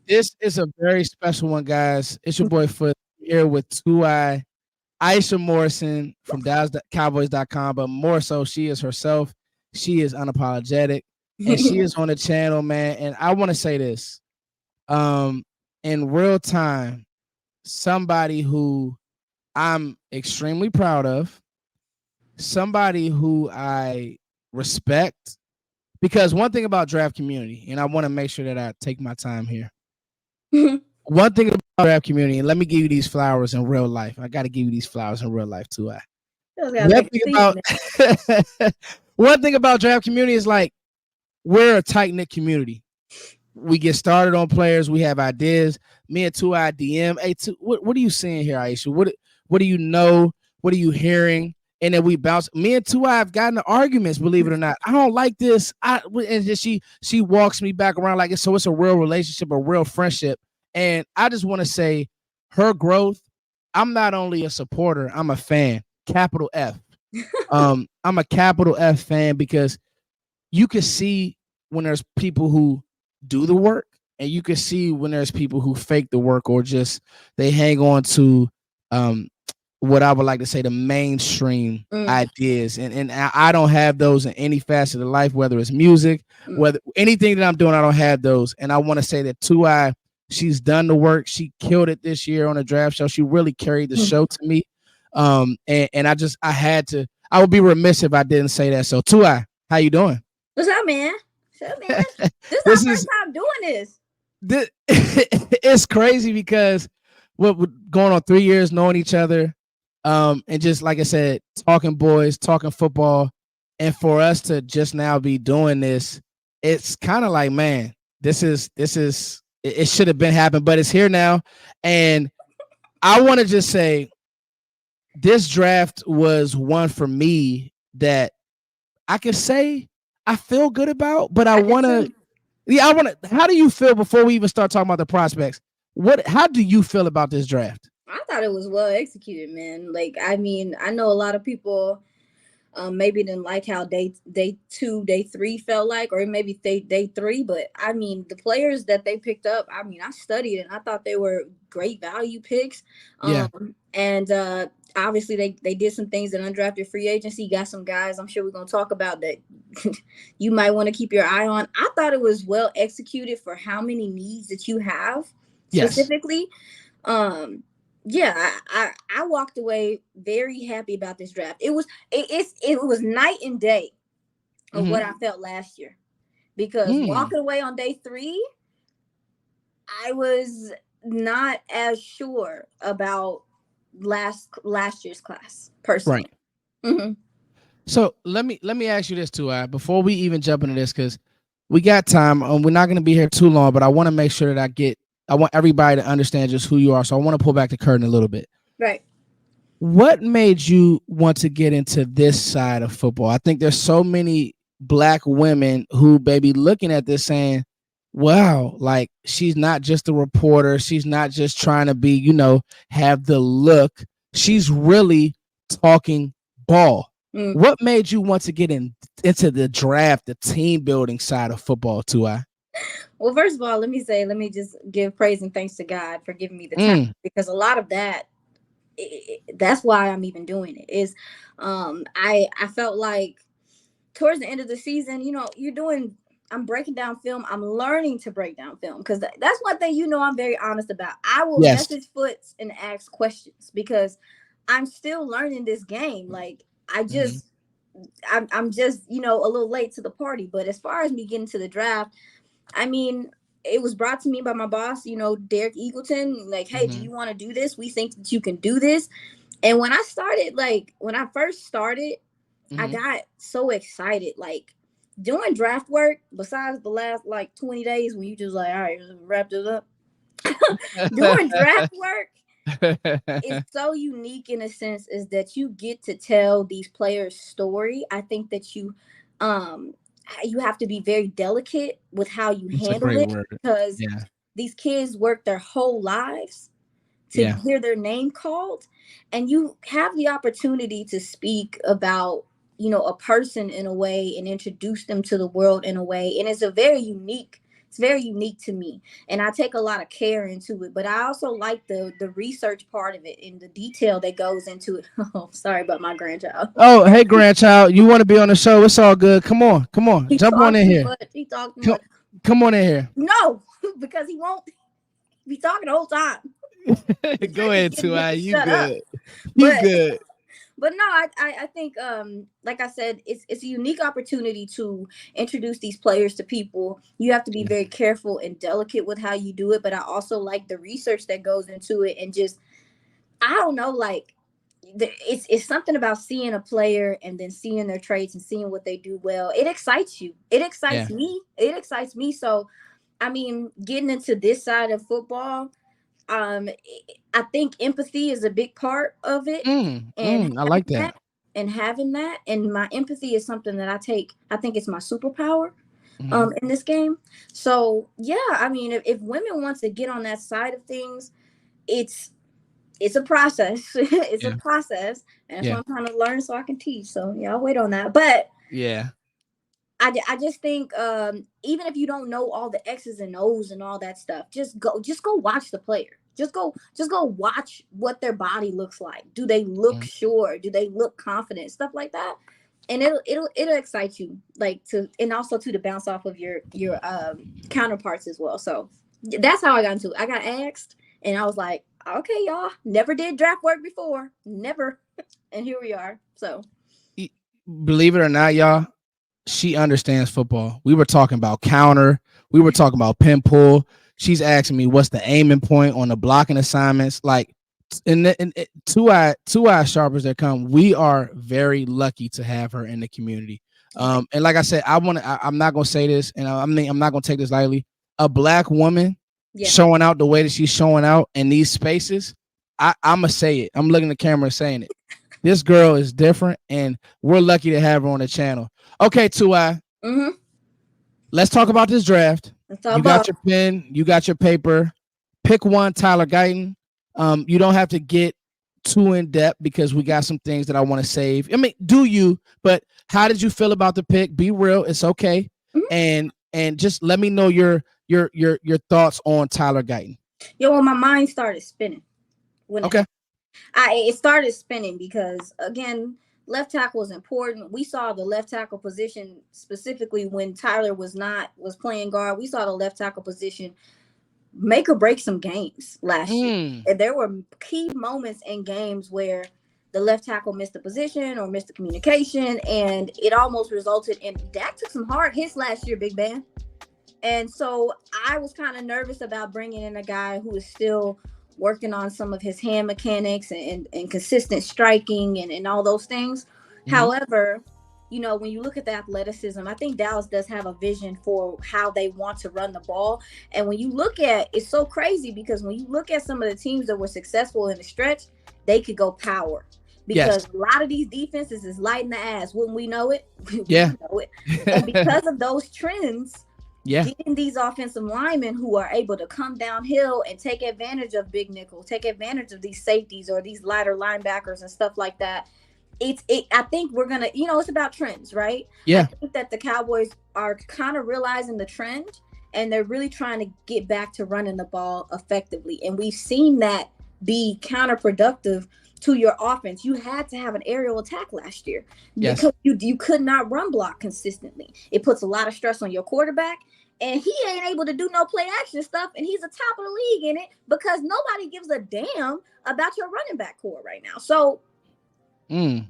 This is a very special one, guys. It's your boy Foot here with 2I, Iisha Morrison from DallasCowboys.com, but more so, she is herself. She is unapologetic, and she is on the channel, man. And I want to say this, in real time, somebody who I'm extremely proud of, somebody who I respect, because one thing about draft community, and I want to make sure that I take my time here. One thing about draft community, and let me give you these flowers in real life. I got to give you these flowers in real life too. One thing about one thing about draft community is like we're a tight knit community. We get started on players. We have ideas. Me and 2I DM. Hey, what are you seeing here, Iisha? What do you know? What are you hearing? And then we bounce. Me and 2I have gotten arguments. Believe it or not, I don't like this. And then she walks me back around like it. So it's a real relationship, a real friendship. And I just want to say, her growth. I'm not only a supporter. I'm a fan. Capital F. I'm a capital F fan because you can see when there's people who do the work, and you can see when there's people who fake the work or just they hang on to what I would like to say the mainstream ideas. And I don't have those in any facet of life, whether it's music, whether anything that I'm doing, I don't have those. And I want to say that 2I, she's done the work. She killed it this year on the draft show. She really carried the show to me. And I would be remiss if I didn't say that. So 2I, how you doing? What's up, man? What's up, man? This is our first time doing this. It's crazy because we're going on 3 years knowing each other. And just like I said, talking boys, talking football. And for us to just now be doing this, it's kind of like, man, this is it should have been happening, but it's here now. And I want to just say this draft was one for me that I could say I feel good about, but I want to, how do you feel before we even start talking about the prospects? How do you feel about this draft? I thought it was well executed, man. Like, I mean, I know a lot of people maybe didn't like how day 2, day 3 felt like, or maybe day 3. But I mean, the players that they picked up, I mean, I studied and I thought they were great value picks. And obviously they did some things in undrafted free agency. Got some guys I'm sure we're going to talk about that you might want to keep your eye on. I thought it was well executed for how many needs that you have specifically. Yeah, I walked away very happy about this draft. It was night and day of what I felt last year, because walking away on day 3, I was not as sure about last year's class personally. Right. Mm-hmm. So let me ask you this too, before we even jump into this, because we got time. We're not going to be here too long, but I want to make sure that I want everybody to understand just who you are. So I want to pull back the curtain a little bit. Right. What made you want to get into this side of football? I think there's so many Black women who maybe looking at this saying, wow, like she's not just a reporter. She's not just trying to be, have the look. She's really talking ball. What made you want to get into the draft, the team building side of football, 2I? Well, first of all, let me just give praise and thanks to God for giving me the time, because a lot of that's why I'm even doing it is, I felt like towards the end of the season, I'm breaking down film. I'm learning to break down film, because that's one thing, I'm very honest about. I will message Foots and ask questions because I'm still learning this game. Like I'm just, a little late to the party. But as far as me getting to the draft, I mean, it was brought to me by my boss, Derek Eagleton, like, hey, do you want to do this? We think that you can do this. And when I first started, I got so excited, like doing draft work, besides the last 20 days when you just like, all right, wrap this up. Doing draft work is so unique in a sense, is that you get to tell these players' story. I think that you have to be very delicate with how you handle it, because these kids work their whole lives to hear their name called, and you have the opportunity to speak about, a person in a way and introduce them to the world in a way. And it's a very unique it's very unique to me, and I take a lot of care into it. But I also like the research part of it and the detail that goes into it. Oh, sorry about my grandchild. Oh, hey, grandchild, you want to be on the show? It's all good. Come on, He jump on talks in too here. much. He talks too Come, much. come on in here. No, because he won't be talking the whole time. Go ahead, Can't get 2i. to You shut up. good? You But good? but no, I think like I said, it's a unique opportunity to introduce these players to people. You have to be very careful and delicate with how you do it, but I also like the research that goes into it, and just I don't know, like it's something about seeing a player and then seeing their traits and seeing what they do well. It excites you. It excites Yeah. me. It excites me. So I mean, getting into this side of football, um I think empathy is a big part of it, and I like having that. that having that, and my empathy is something that I think it's my superpower Mhm. in this game. So yeah, I mean, if women want to get on that side of things, it's a process. It's a Yeah. process, and that's what Yeah. I'm trying to learn so I can teach. So yeah, I'll wait on that. But Yeah. I just think even if you don't know all the X's and O's and all that stuff, just go watch the player. Just go watch what their body looks like. Do they look Mhm. sure? Do they look confident? Stuff like that. And it'll excite you, like, to, and also to bounce off of your counterparts as well. So that's how I got into it. I got asked and I was like, okay, y'all, never did draft work before. Never. And here we are. So E- Believe it or not, y'all, she understands football. We were talking about counter. We were talking about pin pull. She's asking me what's the aiming point on the blocking assignments. Like, and two eye sharpers that come. We are very lucky to have her in the community. yeah. And like I said, I'm not gonna say this, and I'm not gonna take this lightly. A black woman Yeah. showing out the way that she's showing out in these spaces. I'm gonna say it. I'm looking at the camera saying it. This girl is different, and we're lucky to have her on the channel. Okay, 2i, Mm-hmm. let's talk about this draft. That's all You got about. your pen, you got your paper. Pick one, Tyler Guyton. You don't have to get too in depth because we got some things that I want to save. I mean, do you? But how did you feel about the pick? Be real. It's okay. Mhm. And just let me know your thoughts on Tyler Guyton. Yo, well, my mind started spinning when it Okay. happened. It started spinning because, again, left tackle is important. We saw the left tackle position specifically when Tyler was playing guard. We saw the left tackle position make or break some games last year. Mm, And there were key moments in games where the left tackle missed the position or missed the communication, and it almost resulted in Dak took some hard hits last year, Big Ben. And so I was kind of nervous about bringing in a guy who is still working on some of his hand mechanics and consistent striking and all those things. mhm. However, when you look at the athleticism, I think Dallas does have a vision for how they want to run the ball. And when you look at, it's so crazy because when you look at some of the teams that were successful in the stretch, they could go power. Yes. Because a lot of these defenses is light in the ass. Wouldn't we know it? We Yeah. know it. And because of those trends, Yeah. getting these offensive linemen who are able to come downhill and take advantage of big nickel, take advantage of these safeties or these lighter linebackers and stuff like that. I think we're gonna, it's about trends, right? I Yeah. think that the Cowboys are kind of realizing the trend and they're really trying to get back to running the ball effectively. And we've seen that be counterproductive to your offense. You had to have an aerial attack last year Yes. because you could not run block consistently. It puts a lot of stress on your quarterback, and he ain't able to do no play action stuff, and he's the top of the league in it because nobody gives a damn about your running back core right now. So Mm.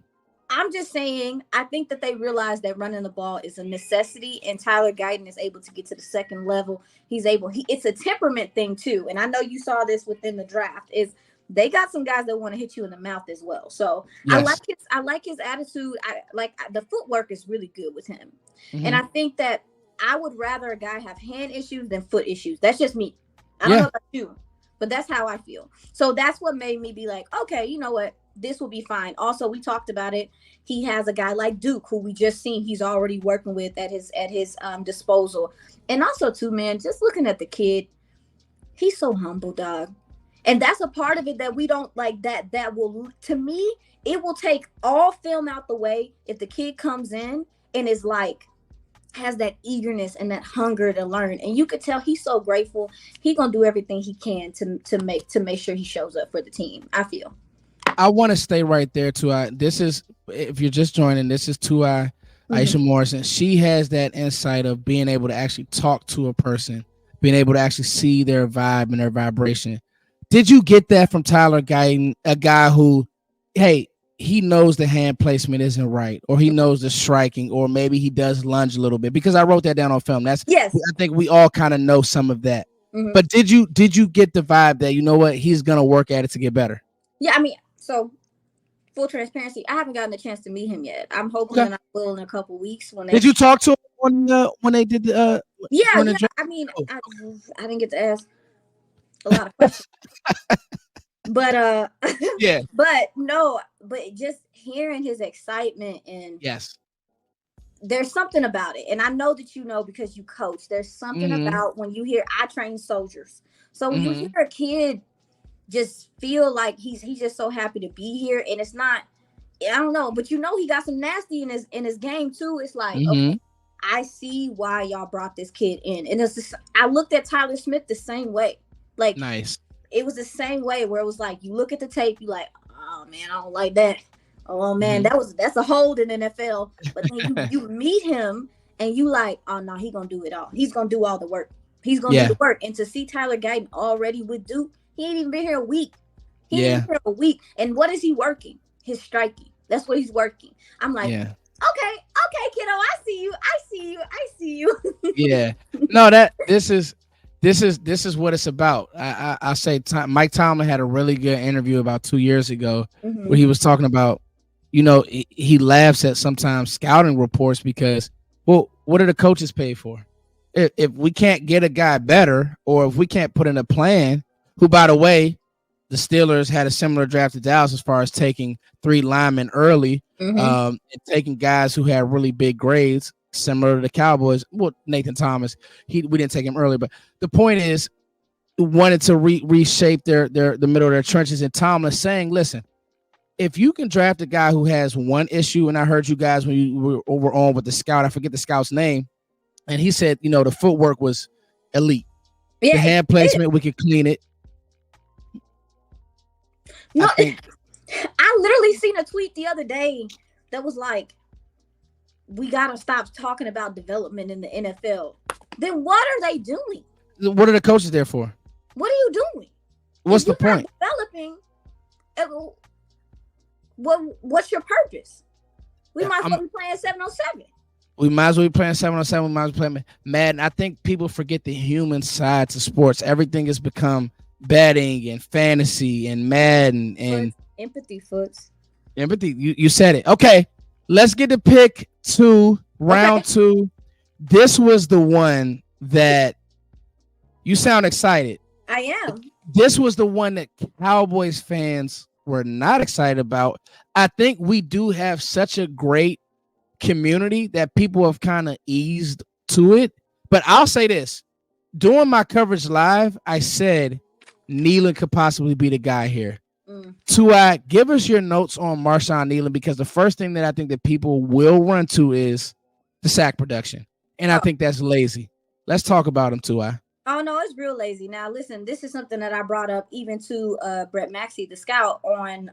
I'm just saying, I think that they realize that running the ball is a necessity, and Tyler Guyton is able to get to the second level. It's a temperament thing too. And I know you saw this within the draft, is they got some guys that want to hit you in the mouth as well. So Yes. I like his attitude. The footwork is really good with him. And Hmm. I think that I would rather a guy have hand issues than foot issues. That's just me. I don't Yeah. know about you, but that's how I feel. So that's what made me be like, okay, you know what? This will be fine. Also, we talked about it. He has a guy like Duke, who we just seen he's already working with at his disposal. And also, too, man, just looking at the kid, he's so humble, dog. And that's a part of it that we don't like. That will, to me, it will take all film out the way if the kid comes in and is like, has that eagerness and that hunger to learn, and you could tell he's so grateful. He gonna do everything he can to make sure he shows up for the team. I feel. I want to stay right there too. This is, if you're just joining, this is Iisha Morrison. She has that insight of being able to actually talk to a person, being able to actually see their vibe and their vibration. Did you get that from Tyler Guyton, a guy who, hey, he knows the hand placement isn't right, or he knows the striking, or maybe he does lunge a little bit? Because I wrote that down on film. Yes. I think we all kind of know some of that. But did you get the vibe that, you know what, he's gonna work at it to get better? Yeah, I mean, so full transparency, I haven't gotten a chance to meet him yet. I'm hoping that I will in a couple weeks. Did you talk to him when they did the? Yeah. I mean, I didn't get to ask a lot of questions, but yeah. But no, but just hearing his excitement, and yes, there's something about it, and I know that you know because you coach. There's something about when you hear, I train soldiers, so when you hear a kid just feel like he's just so happy to be here, and it's not, I don't know, but you know he got some nasty in his game too. It's like, okay, I see why y'all brought this kid in, and it's just, I looked at Tyler Smith the same way, like nice. It was the same way where it was like, you look at the tape, you like, oh man, I don't like that. Oh man, that's a hold in NFL. But then you meet him and you like, oh no, he gonna do it all. He's gonna do all the work. He's gonna do the work. And to see Tyler Guyton already with Duke, he ain't even been here a week. He ain't been here a week. And what is he working? His striking. That's what he's working. I'm like, okay, kiddo, I see you. Yeah. No, this is what it's about. I say Mike Tomlin had a really good interview about 2 years ago where he was talking about, you know, he laughs at sometimes scouting reports because, well, what are the coaches paid for? If we can't get a guy better, or if we can't put in a plan, who, by the way, the Steelers had a similar draft to Dallas as far as taking 3 linemen early, and taking guys who had really big grades, similar to the Cowboys. Well, Nathan Thomas, we didn't take him early, but the point is, wanted to reshape the middle of their trenches. And Tomlin saying, listen, if you can draft a guy who has one issue, and I heard you guys when you were on with the scout, I forget the scout's name, and he said, you know, the footwork was elite. Yeah, the hand placement, we could clean it. No, I literally seen a tweet the other day that was like, we got to stop talking about development in the NFL. Then what are they doing? What are the coaches there for? What are you doing? What's the point? Developing. What's your purpose? We might as well be playing 7-on-7. We might as well be playing 7-on-7. We might as well be playing Madden. I think people forget the human side to sports. Everything has become betting and fantasy and Madden and empathy. Foots. Empathy. You said it. Okay, let's get to pick 2, round 2. This was the one that you sound excited. I am. This was the one that Cowboys fans were not excited about. I think we do have such a great community that people have kind of eased to it. But I'll say this. During my coverage live, I said Kneeland could possibly be the guy here. To give us your notes on Marshawn Kneeland, because the first thing that I think that people will run to is the sack production. And I think that's lazy. Let's talk about him, too. Oh, no, it's real lazy. Now, listen, this is something that I brought up even to Brett Maxey, the scout, on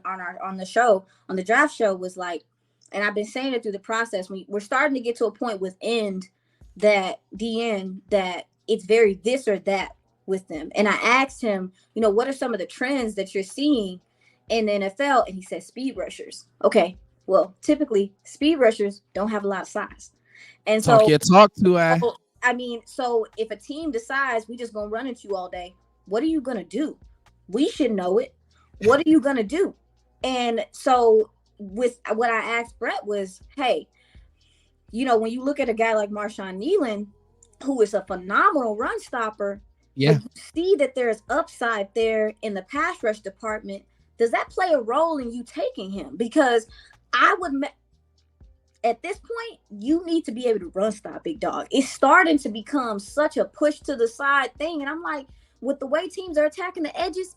the show, on the draft show, was like, and I've been saying it through the process, we're starting to get to a point with that it's very this or that with them. And I asked him, you know, what are some of the trends that you're seeing in the NFL? And he said speed rushers. Okay, well, typically speed rushers don't have a lot of size. And so I mean, so if a team decides we just gonna run at you all day, what are you gonna do? We should know it. What are you gonna do? And so with what I asked Brett was, hey, you know, when you look at a guy like Marshawn Kneeland, who is a phenomenal run stopper, you see that there's upside there in the pass rush department. Does that play a role in you taking him? Because at this point, you need to be able to run stop, big dog. It's starting to become such a push to the side thing. And I'm like, with the way teams are attacking the edges,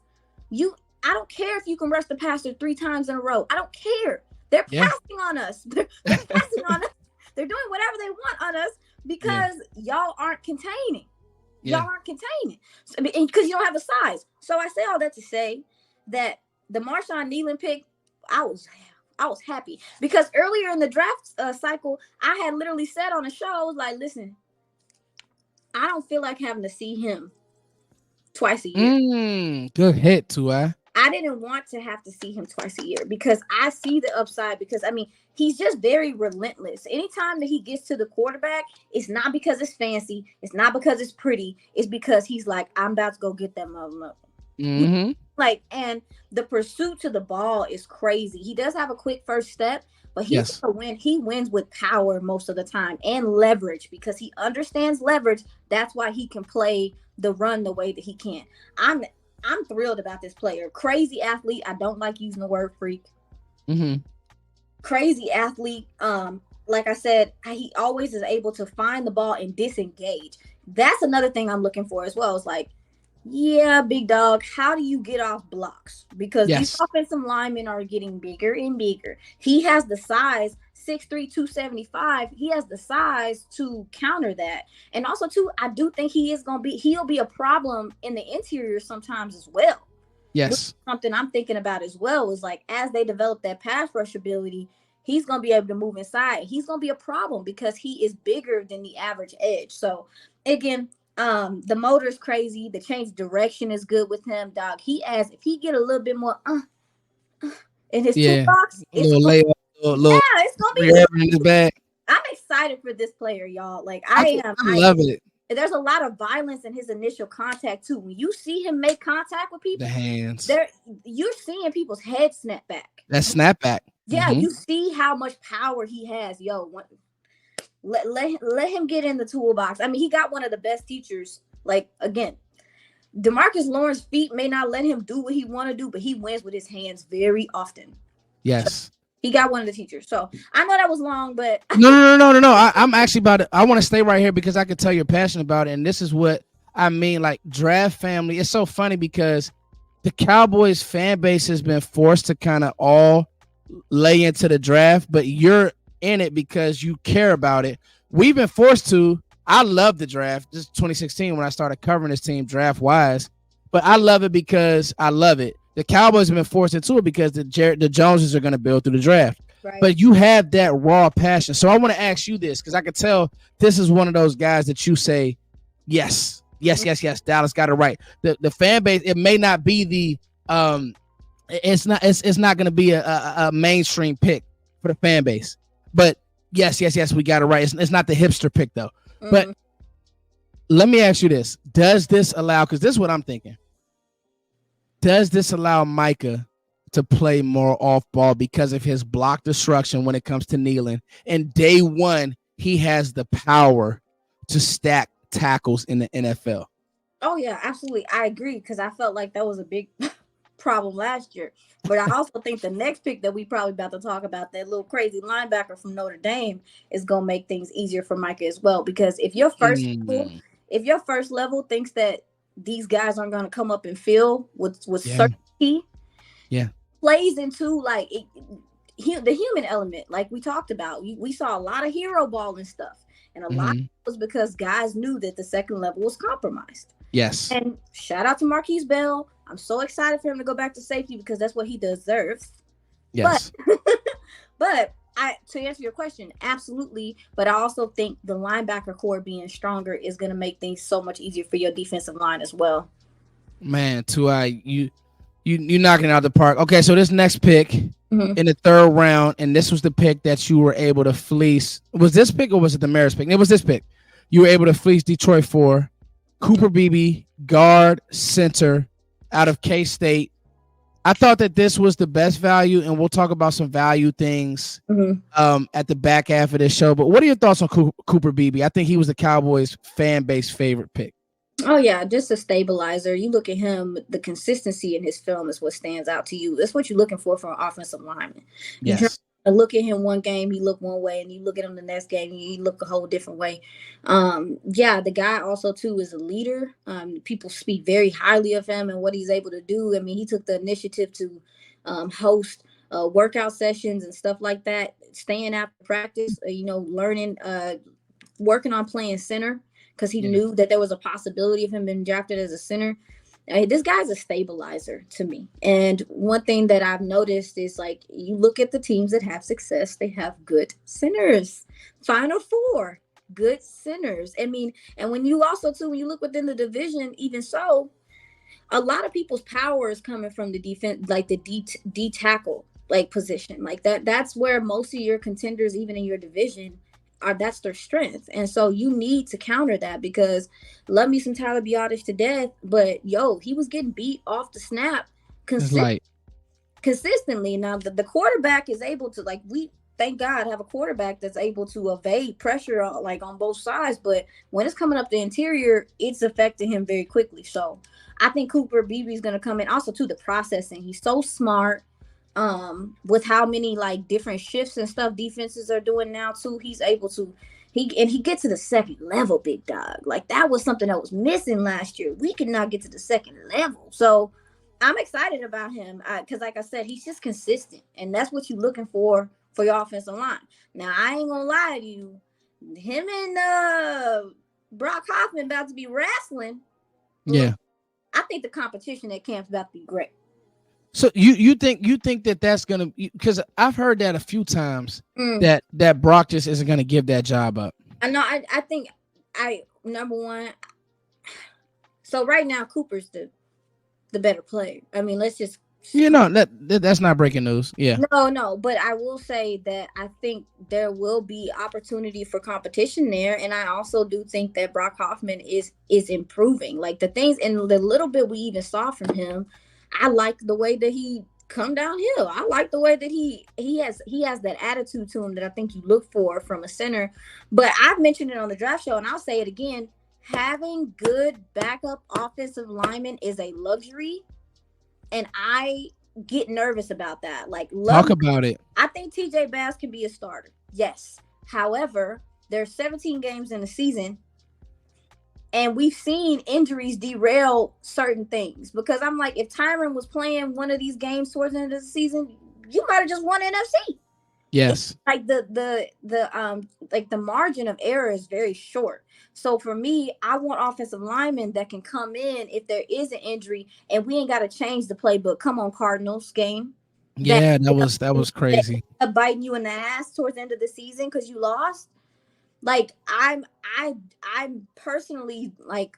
I don't care if you can rush the passer 3 times in a row. I don't care. They're passing on us. They're passing on us. They're doing whatever they want on us. because y'all aren't containing. Y'all aren't containing. So, because you don't have the size. So I say all that to say that the Marshawn Kneeland pick, I was happy because earlier in the draft cycle, I had literally said on the show, like, listen, I don't feel like having to see him twice a year. Good hit, Tua. I didn't want to have to see him twice a year because I see the upside because, I mean, he's just very relentless. Anytime that he gets to the quarterback, it's not because it's fancy. It's not because it's pretty. It's because he's like, I'm about to go get that motherfucker. Like, and the pursuit to the ball is crazy. He does have a quick first step, but he's gonna win. He wins with power most of the time and leverage because he understands leverage. That's why he can play the run the way that he can. I'm thrilled about this player. Crazy athlete. I don't like using the word freak. Crazy athlete. Like I said, he always is able to find the ball and disengage. That's another thing I'm looking for as well. It's like, yeah, big dog, how do you get off blocks? Because these offensive linemen are getting bigger and bigger. He has the size, 6'3", 275. He has the size to counter that. And also, too, I do think he'll be a problem in the interior sometimes as well. Yes. Something I'm thinking about as well is like, as they develop that pass rush ability, he's going to be able to move inside. He's going to be a problem because he is bigger than the average edge. So, again, the motor's crazy. The change direction is good with him, dog. If he get a little bit more in his toolbox, it's gonna be in his bag. I'm excited for this player, y'all. Like I love it. There's a lot of violence in his initial contact too. When you see him make contact with people, the hands, you're seeing people's heads snap back. That snapback. Yeah, you see how much power he has. Yo, let him get in the toolbox. I mean, he got one of the best teachers. Like, again, DeMarcus Lawrence's feet may not let him do what he want to do, but he wins with his hands very often. Yes. He got one of the teachers. So I know that was long, but no. I'm actually about it. I want to stay right here because I can tell you're passionate about it. And this is what I mean, like draft family. It's so funny because the Cowboys fan base has been forced to kind of all lay into the draft, but you're in it because you care about it. We've been forced to. I love the draft. This is 2016 when I started covering this team draft wise, but I love it because I love it. The Cowboys have been forced into it because the Joneses are going to build through the draft. Right. But you have that raw passion. So I want to ask you this because I can tell this is one of those guys that you say, yes. Dallas got it right. The fan base, it may not be the it's not going to be a mainstream pick for the fan base. But yes, we got it right. It's not the hipster pick though. But let me ask you this: does this allow? Because this is what I'm thinking. Does this allow Micah to play more off ball because of his block destruction when it comes to Kneeland? And day one, he has the power to stack tackles in the NFL. Oh yeah, absolutely. I agree because I felt like that was a big problem last year. But I also think the next pick that we probably about to talk about, that little crazy linebacker from Notre Dame, is going to make things easier for Micah as well. Because if your first level thinks that these guys aren't going to come up and fill with certainty, plays into like the human element, like we talked about. We saw a lot of hero ball and stuff, and a lot of it was because guys knew that the second level was compromised. Yes. And shout out to Marquise Bell. I'm so excited for him to go back to safety because that's what he deserves. Yes. But to answer your question, absolutely. But I also think the linebacker core being stronger is going to make things so much easier for your defensive line as well. Man, you knocking it out the park. Okay, so this next pick in the third round, and this was the pick that you were able to fleece. Was this pick or was it the Marist pick? It was this pick. You were able to fleece Detroit for Cooper Beebe, guard, center, out of K-State. I thought that this was the best value, and we'll talk about some value things at the back half of this show. But what are your thoughts on Cooper Beebe? I think he was the Cowboys fan base favorite pick. Oh, yeah, just a stabilizer. You look at him, the consistency in his film is what stands out to you. That's what you're looking for from an offensive lineman. Yes. You look at him one game, he looked one way, and you look at him the next game, he look a whole different way. The guy also, too, is a leader. People speak very highly of him and what he's able to do. I mean, he took the initiative to host workout sessions and stuff like that, staying after practice, learning working on playing center because he knew that there was a possibility of him being drafted as a center. This guy's a stabilizer to me. And one thing that I've noticed is, like, you look at the teams that have success, they have good centers. Final four, good centers. I mean, and when you also, too, when you look within the division, even so, a lot of people's power is coming from the defense, like the D tackle, like, position. Like, that's where most of your contenders, even in your division, that's their strength. And so you need to counter that, because love me some Tyler Biotish to death, but he was getting beat off the snap consistently. Now the quarterback is able to, like, we thank God have a quarterback that's able to evade pressure on both sides, but when it's coming up the interior, it's affecting him very quickly. So I think Cooper Beebe is going to come in. Also, to the processing, he's so smart. With how many, like, different shifts and stuff defenses are doing now too, he's able to he gets to the second level, big dog. Like, that was something that was missing last year. We could not get to the second level. So I'm excited about him because, like I said, he's just consistent, and that's what you're looking for your offensive line. Now, I ain't gonna lie to you, him and Brock Hoffman about to be wrestling. Yeah, I think the competition at camp's about to be great. So you think that's gonna, because I've heard that a few times that Brock just isn't gonna give that job up. I know. I think number one. So right now Cooper's the better player. I mean, let's just that's not breaking news. Yeah. No, but I will say that I think there will be opportunity for competition there, and I also do think that Brock Hoffman is improving. Like, the things in the little bit we even saw from him. I like the way that he come downhill. I like the way that he has that attitude to him that I think you look for from a center. But I've mentioned it on the draft show, and I'll say it again. Having good backup offensive linemen is a luxury, and I get nervous about that. Like, talk about it. I think TJ Bass can be a starter. Yes. However, there's 17 games in the season, and we've seen injuries derail certain things, because I'm like, if Tyron was playing one of these games towards the end of the season, you might have just won NFC. Yes. It's like the margin of error is very short. So for me, I want offensive linemen that can come in if there is an injury, and we ain't got to change the playbook. Come on, Cardinals game. Yeah, that was crazy. Biting you in the ass towards the end of the season because you lost. Like, I'm personally, like,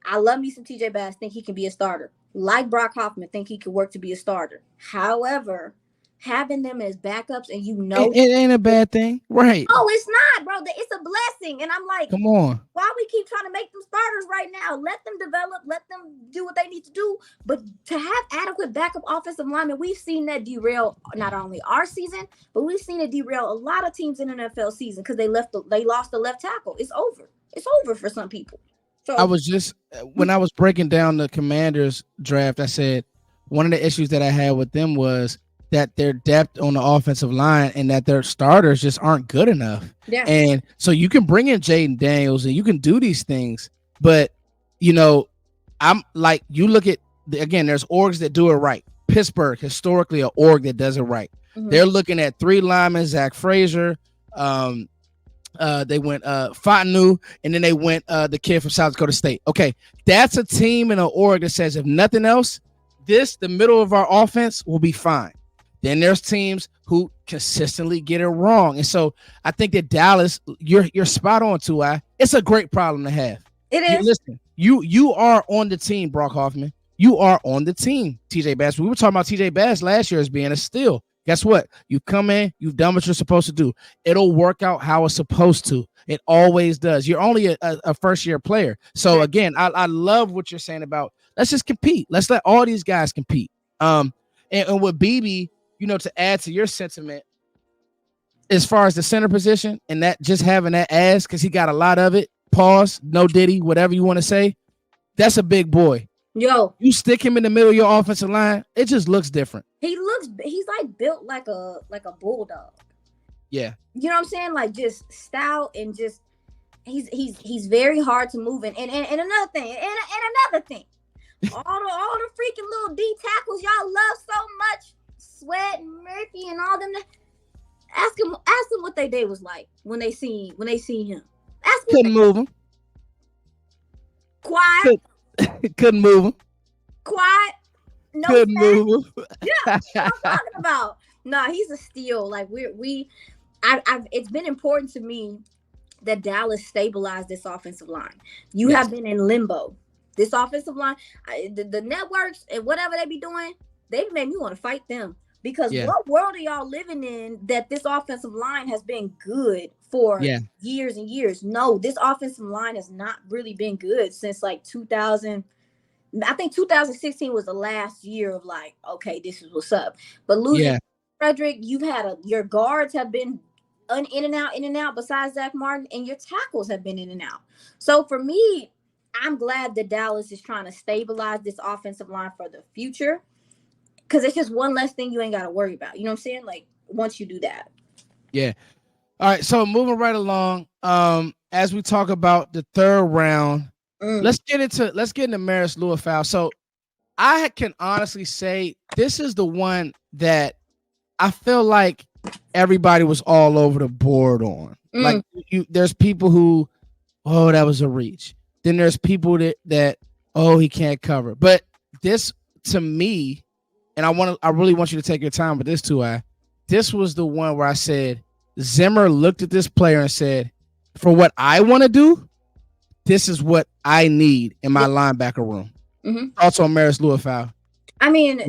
I love me some TJ Bass, think he can be a starter. Like Brock Hoffman, think he could work to be a starter. However, having them as backups, and it ain't a bad thing, right? Oh, it's not, bro. It's a blessing. And I'm like, come on, why we keep trying to make them starters right now? Let them develop, let them do what they need to do. But to have adequate backup offensive linemen, we've seen that derail not only our season, but we've seen it derail a lot of teams in the NFL season because they lost the left tackle. It's over for some people. So I was just, when I was breaking down the Commanders draft, I said one of the issues that I had with them was that their depth on the offensive line and that their starters just aren't good enough. Yeah. And so you can bring in Jaden Daniels and you can do these things, but I'm like, you look at again, there's orgs that do it right. Pittsburgh, historically, an org that does it right. Mm-hmm. They're looking at 3 linemen, Zach Frazier. They went Fontenot, and then they went the kid from South Dakota State. Okay, that's a team and an org that says, if nothing else, the middle of our offense will be fine. Then there's teams who consistently get it wrong. And so I think that Dallas, you're spot on, Tuai. It's a great problem to have. It is. Listen, you are on the team, Brock Hoffman. You are on the team, TJ Bass. We were talking about TJ Bass last year as being a steal. Guess what? You come in, you've done what you're supposed to do. It'll work out how it's supposed to. It always does. You're only a first-year player. So, again, I love what you're saying about let's just compete. Let's let all these guys compete. And with Beebe, to add to your sentiment, as far as the center position and that just having that ass, because he got a lot of it, pause, no diddy, whatever you want to say, that's a big boy. Yo, you stick him in the middle of your offensive line, it just looks different. He's like built like a bulldog. Yeah. You know what I'm saying? Like, just stout and just he's very hard to move in. And another thing, all the freaking little D tackles y'all love so much, Sweat and Murphy and all them. Ask them what their day was like when they seen him. Couldn't move him. Quiet. Couldn't move him. Quiet. No. Couldn't move him. Yeah, that's what I'm talking about. No, he's a steal. Like I've it's been important to me that Dallas stabilized this offensive line. You have been in limbo. This offensive line, the networks and whatever they be doing, they made me want to fight them. Because what world are y'all living in that this offensive line has been good for years and years? No, this offensive line has not really been good since like 2000. I think 2016 was the last year of like, okay, this is what's up. But losing Frederick, you've had your guards have been in and out besides Zach Martin, and your tackles have been in and out. So for me, I'm glad that Dallas is trying to stabilize this offensive line for the future. Because it's just one less thing you ain't got to worry about. You know what I'm saying? Like, once you do that. Yeah. All right. So moving right along, as we talk about the third round, let's get into Marist Liufau. So I can honestly say this is the one that I feel like everybody was all over the board on. Like there's people who, oh, that was a reach. Then there's people that oh, he can't cover. But this, to me, and I really want you to take your time with this too. This was the one where I said Zimmer looked at this player and said, for what I want to do, this is what I need in my linebacker room. Also, Marist Liufau. I mean,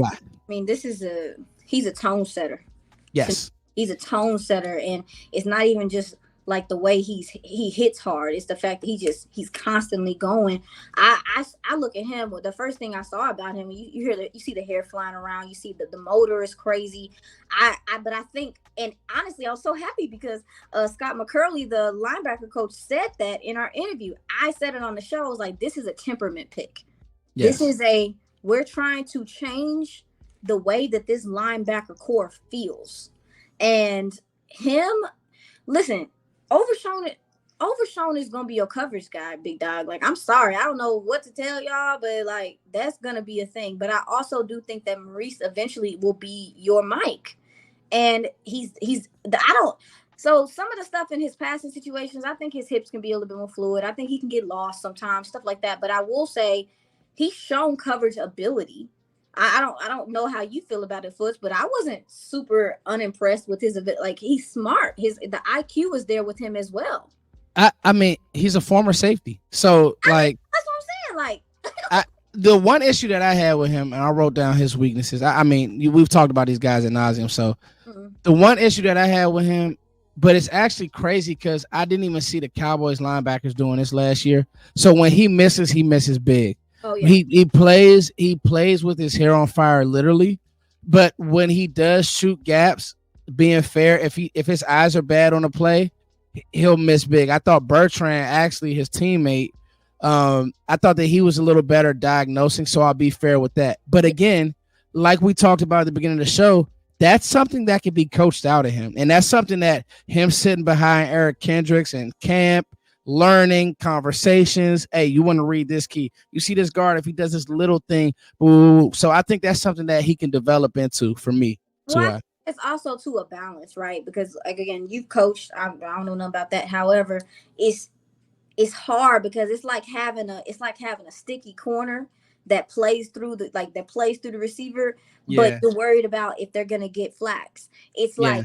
he's a tone setter. Yes, he's a tone setter, and it's not even just like the way he hits hard. It's the fact that he's constantly going. I look at him. The first thing I saw about him, you see the hair flying around. You see the motor is crazy. But I think, and honestly, I was so happy because Scott McCurley, the linebacker coach, said that in our interview. I said it on the show. I was like, this is a temperament pick. Yes. This is we're trying to change the way that this linebacker core feels. And him, listen, Overshown is gonna be your coverage guy, big dog. Like, I'm sorry, I don't know what to tell y'all, but like that's gonna be a thing. But I also do think that Marist eventually will be your Mike, and So some of the stuff in his passing situations, I think his hips can be a little bit more fluid. I think he can get lost sometimes, stuff like that. But I will say he's shown coverage ability. I don't know how you feel about it, Foots, but I wasn't super unimpressed with his ability. Like, he's smart. The IQ is there with him as well. I mean, he's a former safety, so like that's what I'm saying. Like, the one issue that I had with him, and I wrote down his weaknesses. I mean, we've talked about these guys ad nauseum. So the one issue that I had with him, but it's actually crazy because I didn't even see the Cowboys linebackers doing this last year. So when he misses big. Oh, yeah. He plays with his hair on fire, literally. But when he does shoot gaps, being fair, if his eyes are bad on a play, he'll miss big. I thought Bertrand, actually his teammate, I thought that he was a little better diagnosing, so I'll be fair with that. But again, like we talked about at the beginning of the show, that's something that can be coached out of him. And that's something that him sitting behind Eric Kendricks and camp, learning conversations. Hey, you want to read this key. You see this guard, if he does this little thing. Ooh. So I think that's something that he can develop into for me. Well, it's also to a balance, right? Because like, again, you've coached. I don't know nothing about that. However, it's hard because it's like having a sticky corner that plays through the receiver, but you're worried about if they're gonna get flacks. It's like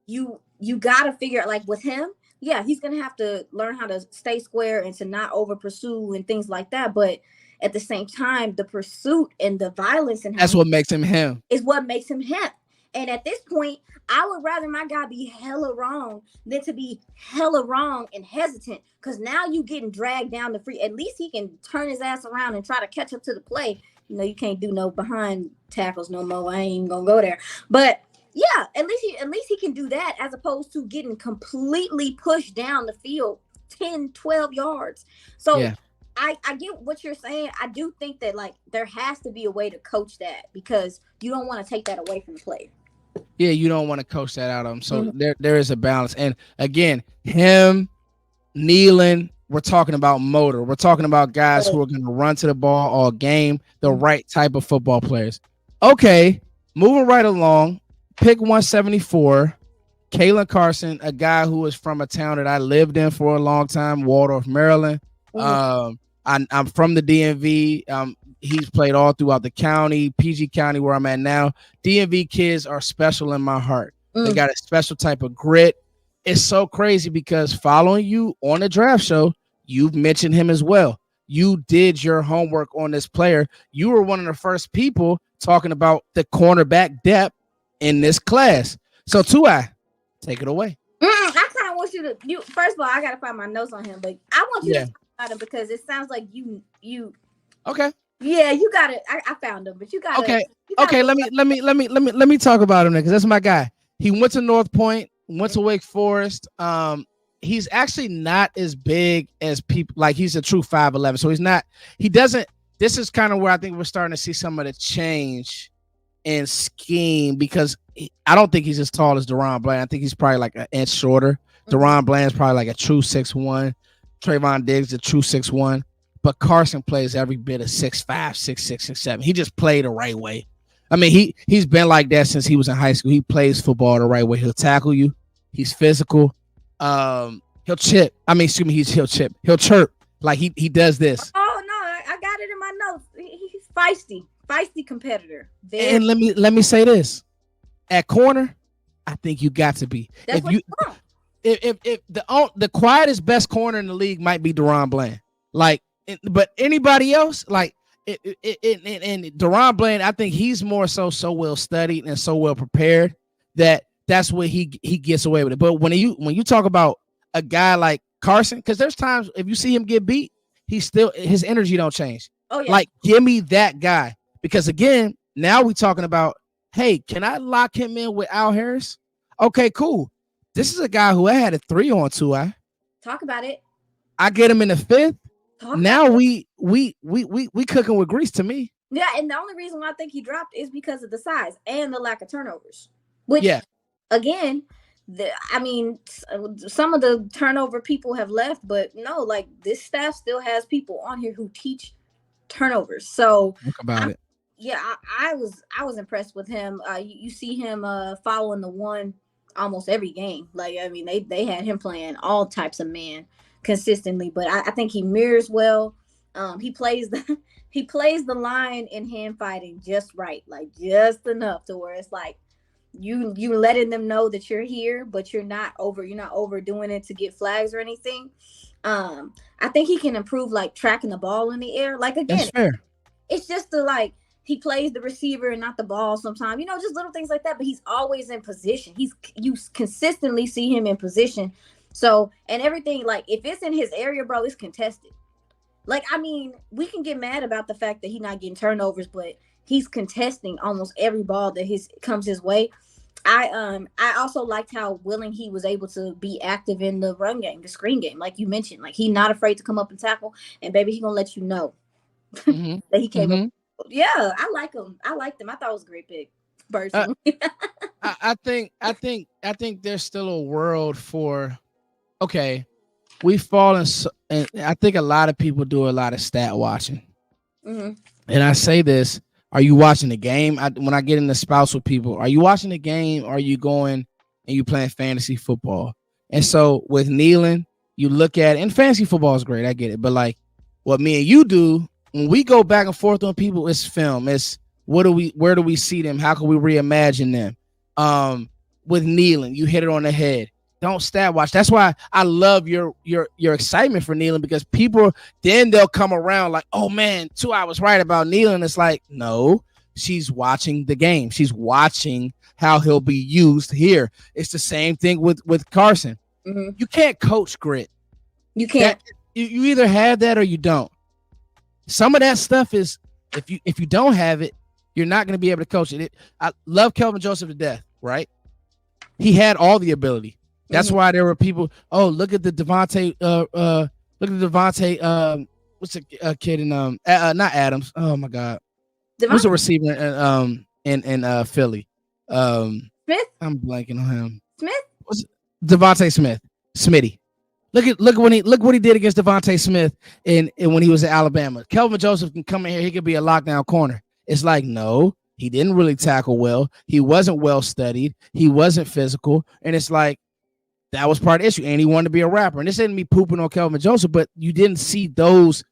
you gotta figure out, like with him, he's gonna have to learn how to stay square and to not over pursue and things like that. But at the same time, the pursuit and the violence and that's what makes him him. Is what makes him him. And at this point, I would rather my guy be hella wrong than to be hella wrong and hesitant. Because now you getting dragged down the free. At least he can turn his ass around and try to catch up to the play. You know, you can't do no behind tackles no more. I ain't even gonna go there. But yeah, at least he can do that as opposed to getting completely pushed down the field 10, 12 yards. So I get what you're saying. I do think that like there has to be a way to coach that because you don't want to take that away from the player. Yeah, you don't want to coach that out of him. So there is a balance. And again, him, Kneeland, we're talking about motor. We're talking about guys who are going to run to the ball all game, the right type of football players. Okay, moving right along, pick 174, Caelen Carson, a guy who is from a town that I lived in for a long time, Waldorf, Maryland. I'm from the DMV. He's played all throughout the county, PG County, where I'm at now. DMV kids are special in my heart. They got a special type of grit. It's so crazy because following you on the draft show, you've mentioned him as well. You did your homework on this player. You were one of the first people talking about the cornerback depth in this class. So, Tuai, take it away. I kind of want you first of all, I got to find my notes on him, but I want you to talk about him because it sounds like you. Okay. Yeah, you got it. I found him, but you got it. Okay. Let me talk about him because that's my guy. He went to North Point, went to Wake Forest. He's actually not as big as people. Like, he's a true 5'11", so he's not. He doesn't. This is kind of where I think we're starting to see some of the change in scheme because I don't think he's as tall as Deron Bland. I think he's probably like an inch shorter. Deron Bland's probably like a true 6'1". Trayvon Diggs a true 6'1". But Carson plays every bit of 6'5", 6'6", 6'7". He just played the right way. I mean, he's been like that since he was in high school. He plays football the right way. He'll tackle you. He's physical. He'll chip. I mean, excuse me, he'll chip. He'll chirp. Like he does this. Oh no, I got it in my notes. He's feisty competitor. And let me say this. At corner, I think you got to be. That's if the quietest best corner in the league might be Deron Bland. Like, but anybody else, like and Deron Bland, I think he's more so well studied and so well prepared that's what he gets away with it. But when you talk about a guy like Carson, because there's times if you see him get beat, his energy don't change. Oh yeah. Like, give me that guy. Because again, now we're talking about, hey, can I lock him in with Al Harris? Okay, cool. This is a guy who I had a 3 on 2. Talk about it. I get him in the 5th. Now we cooking with grease to me. Yeah, and the only reason why I think he dropped is because of the size and the lack of turnovers. Which, again, some of the turnover people have left, but no, like this staff still has people on here who teach turnovers. So think about it. Yeah, I was impressed with him. You see him following the one almost every game. Like, I mean, they had him playing all types of man consistently, but I think he mirrors well. He plays the line in hand fighting just right, like just enough to where it's like you letting them know that you're here, but you're not overdoing it to get flags or anything. I think he can improve like tracking the ball in the air. Like, again, that's fair. It's just like he plays the receiver and not the ball sometimes, just little things like that, but he's always in position. You consistently see him in position. So, and everything, like, if it's in his area, bro, it's contested. Like, I mean, we can get mad about the fact that he's not getting turnovers, but he's contesting almost every ball that comes his way. I also liked how willing he was able to be active in the run game, the screen game, like you mentioned. Like, he's not afraid to come up and tackle, and baby, he gonna let you know that he came up. Yeah, I like him. I liked him. I thought it was a great pick. Personally, I think there's still a world for. Okay, we've fallen, and I think a lot of people do a lot of stat watching. And I say this: are you watching the game? When I get in the spouse with people, are you watching the game? Or are you going and you playing fantasy football? And so with Kneeland, you look at, and fantasy football is great. I get it, but like what me and you do when we go back and forth on people, it's film. It's where do we see them? How can we reimagine them? With Kneeland, you hit it on the head. Don't stat watch. That's why I love your excitement for Kneeland, because people then they'll come around like, oh man, 2 hours right about Kneeland. It's like, no, she's watching the game. She's watching how he'll be used here. It's the same thing with Carson. You can't coach grit. You can't. You either have that or you don't. Some of that stuff is if you don't have it, you're not going to be able to coach it. I love Kelvin Joseph to death, right? He had all the ability. That's why there were people. Oh, look at the Devontae. What's the kid in not Adams? Oh my God, who's a receiver in Philly? Smith. I'm blanking on him. Smith. Devontae Smith. Smitty. Look what he did against Devontae Smith and when he was at Alabama. Kelvin Joseph can come in here. He could be a lockdown corner. It's like, no, He didn't really tackle well. He wasn't well studied. He wasn't physical. And it's like, that was part of the issue. And he wanted to be a rapper. And this isn't me pooping on Kelvin Joseph, but you didn't see those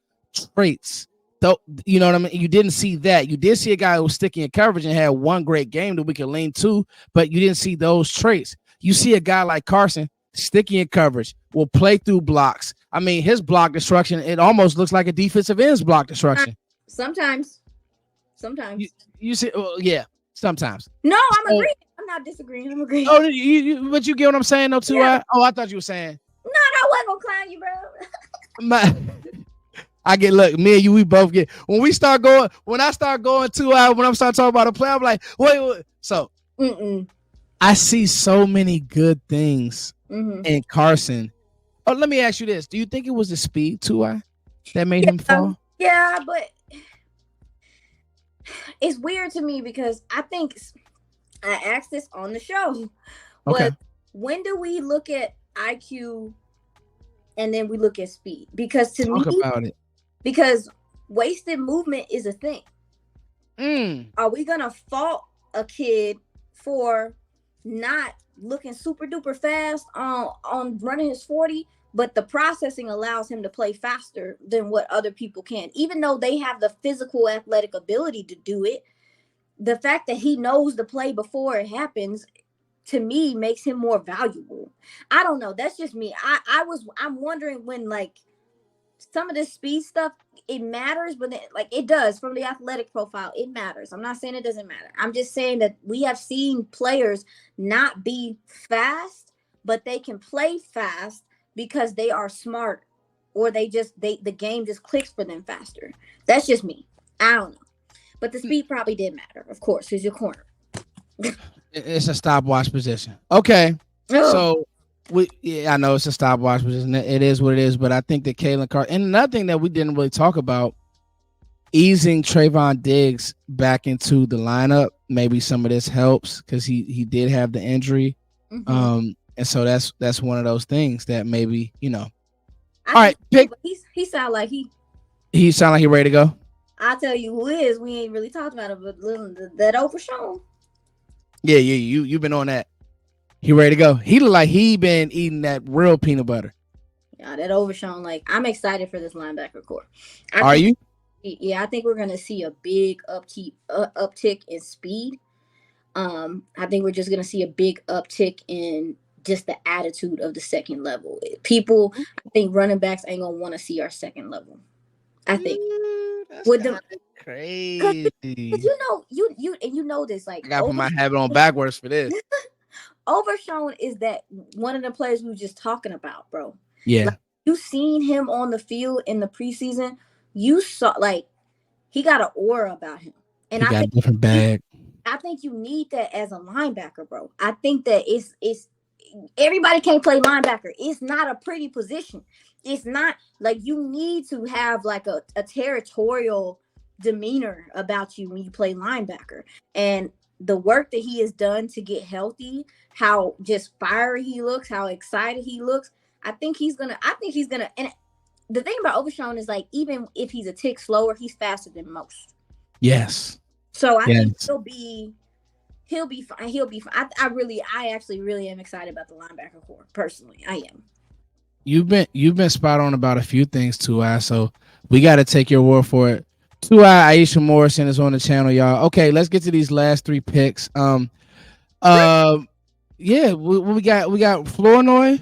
traits. Though, you know what I mean? You didn't see that. You did see a guy who was sticky in coverage and had one great game that we could lean to, but you didn't see those traits. You see a guy like Carson, sticky in coverage, will play through blocks. I mean, his block destruction, it almost looks like a defensive end's block destruction. Sometimes. You see, yeah, sometimes. No, I'm agreeing. I'm not disagreeing. I'm agreeing. Oh, but you get what I'm saying, though, too? Yeah. I thought you were saying. No, I wasn't gonna clown you, bro. I get, look, me and you, we both get, when I start going 2 hours, when I'm start talking about a play, I'm like, wait. So I see so many good things in Carson. Oh, let me ask you this. Do you think it was the speed, 2I, that made him fall? Yeah, but it's weird to me because I think I asked this on the show. Okay. When do we look at IQ and then we look at speed? Because to me, about it. Because wasted movement is a thing. Are we gonna fault a kid for not looking super duper fast on running his 40, but the processing allows him to play faster than what other people can, even though they have the physical athletic ability to do it? The fact that he knows the play before it happens, to me, makes him more valuable. I don't know. That's just me. I'm wondering when, like, some of this speed stuff, it matters, but then, like, it does from the athletic profile. It matters. I'm not saying it doesn't matter. I'm just saying that we have seen players not be fast, but they can play fast because they are smart, or the game just clicks for them faster. That's just me. I don't know. But the speed probably did matter, of course, because your corner. It's a stopwatch position. Okay. So I know it's a stopwatch position. It is what it is, but I think that Caelen Carson, and another thing that we didn't really talk about, easing Trayvon Diggs back into the lineup, maybe some of this helps because he did have the injury. And so that's one of those things that maybe, all right, he sound like he ready to go. I'll tell you who is. We ain't really talked about it, but that Overshown. Yeah, you've been on that. He ready to go. He look like he been eating that real peanut butter. Yeah, that Overshown. Like, I'm excited for this linebacker core. Are you? Yeah, I think we're gonna see a big uptick in speed. I think we're just gonna see a big uptick in just the attitude of the second level. People, I think running backs ain't gonna want to see our second level. I think. That's with them crazy. You know this, like, I gotta put my habit on backwards for this. Overshown is that one of the players we were just talking about, bro. Yeah. Like, you seen him on the field in the preseason. You saw, like, he got an aura about him. And I got a different bag. I think you need that as a linebacker, bro. I think that it's everybody can't play linebacker. It's not a pretty position. It's not like, you need to have like a territorial demeanor about you when you play linebacker. And the work that he has done to get healthy, how just fiery he looks, how excited he looks, I think he's gonna. And the thing about Overshown is, like, even if he's a tick slower, he's faster than most. Yes. So I think he'll be fine. He'll be fine. I actually really am excited about the linebacker core. Personally, I am. You've been spot on about a few things, 2I. So we got to take your word for it. 2I Iisha Morrison is on the channel, y'all. Okay, let's get to these last 3 picks. Yeah, we got Flournoy,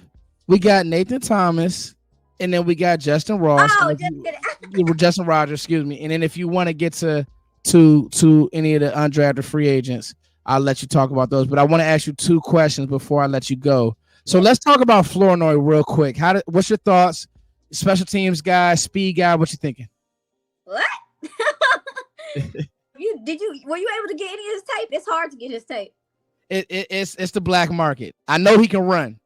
we got Nathan Thomas, and then we got Justin Ross. Justin Rogers, excuse me. And then if you want to get to any of the undrafted free agents, I'll let you talk about those. But I want to ask you 2 questions before I let you go. So let's talk about Flournoy real quick. What's your thoughts? Special teams guy, speed guy, what you thinking? What? Were you able to get any of his tape? It's hard to get his tape. It's the black market. I know he can run.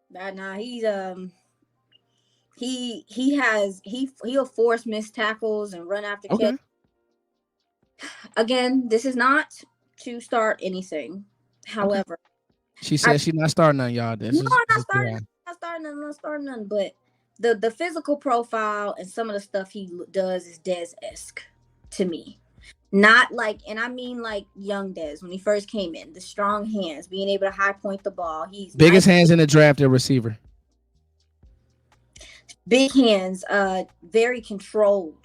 Nah, he'll force missed tackles and run after catch. Again, this is not to start anything. However, she said she's not starting none, y'all. I'm not starting none. But the physical profile and some of the stuff he does is Dez-esque to me. Not like, and I mean like young Des when he first came in, the strong hands, being able to high point the ball. He's Biggest nice, hands in the draft at receiver. big hands, very controlled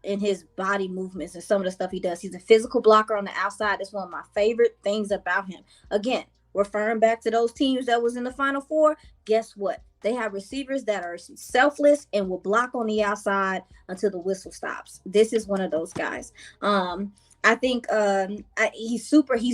in his body movements and some of the stuff he does. He's a physical blocker on the outside. That's one of my favorite things about him. Again, referring back to those teams that was in the Final Four, guess what? They have receivers that are selfless and will block on the outside until the whistle stops. This is one of those guys. I think he's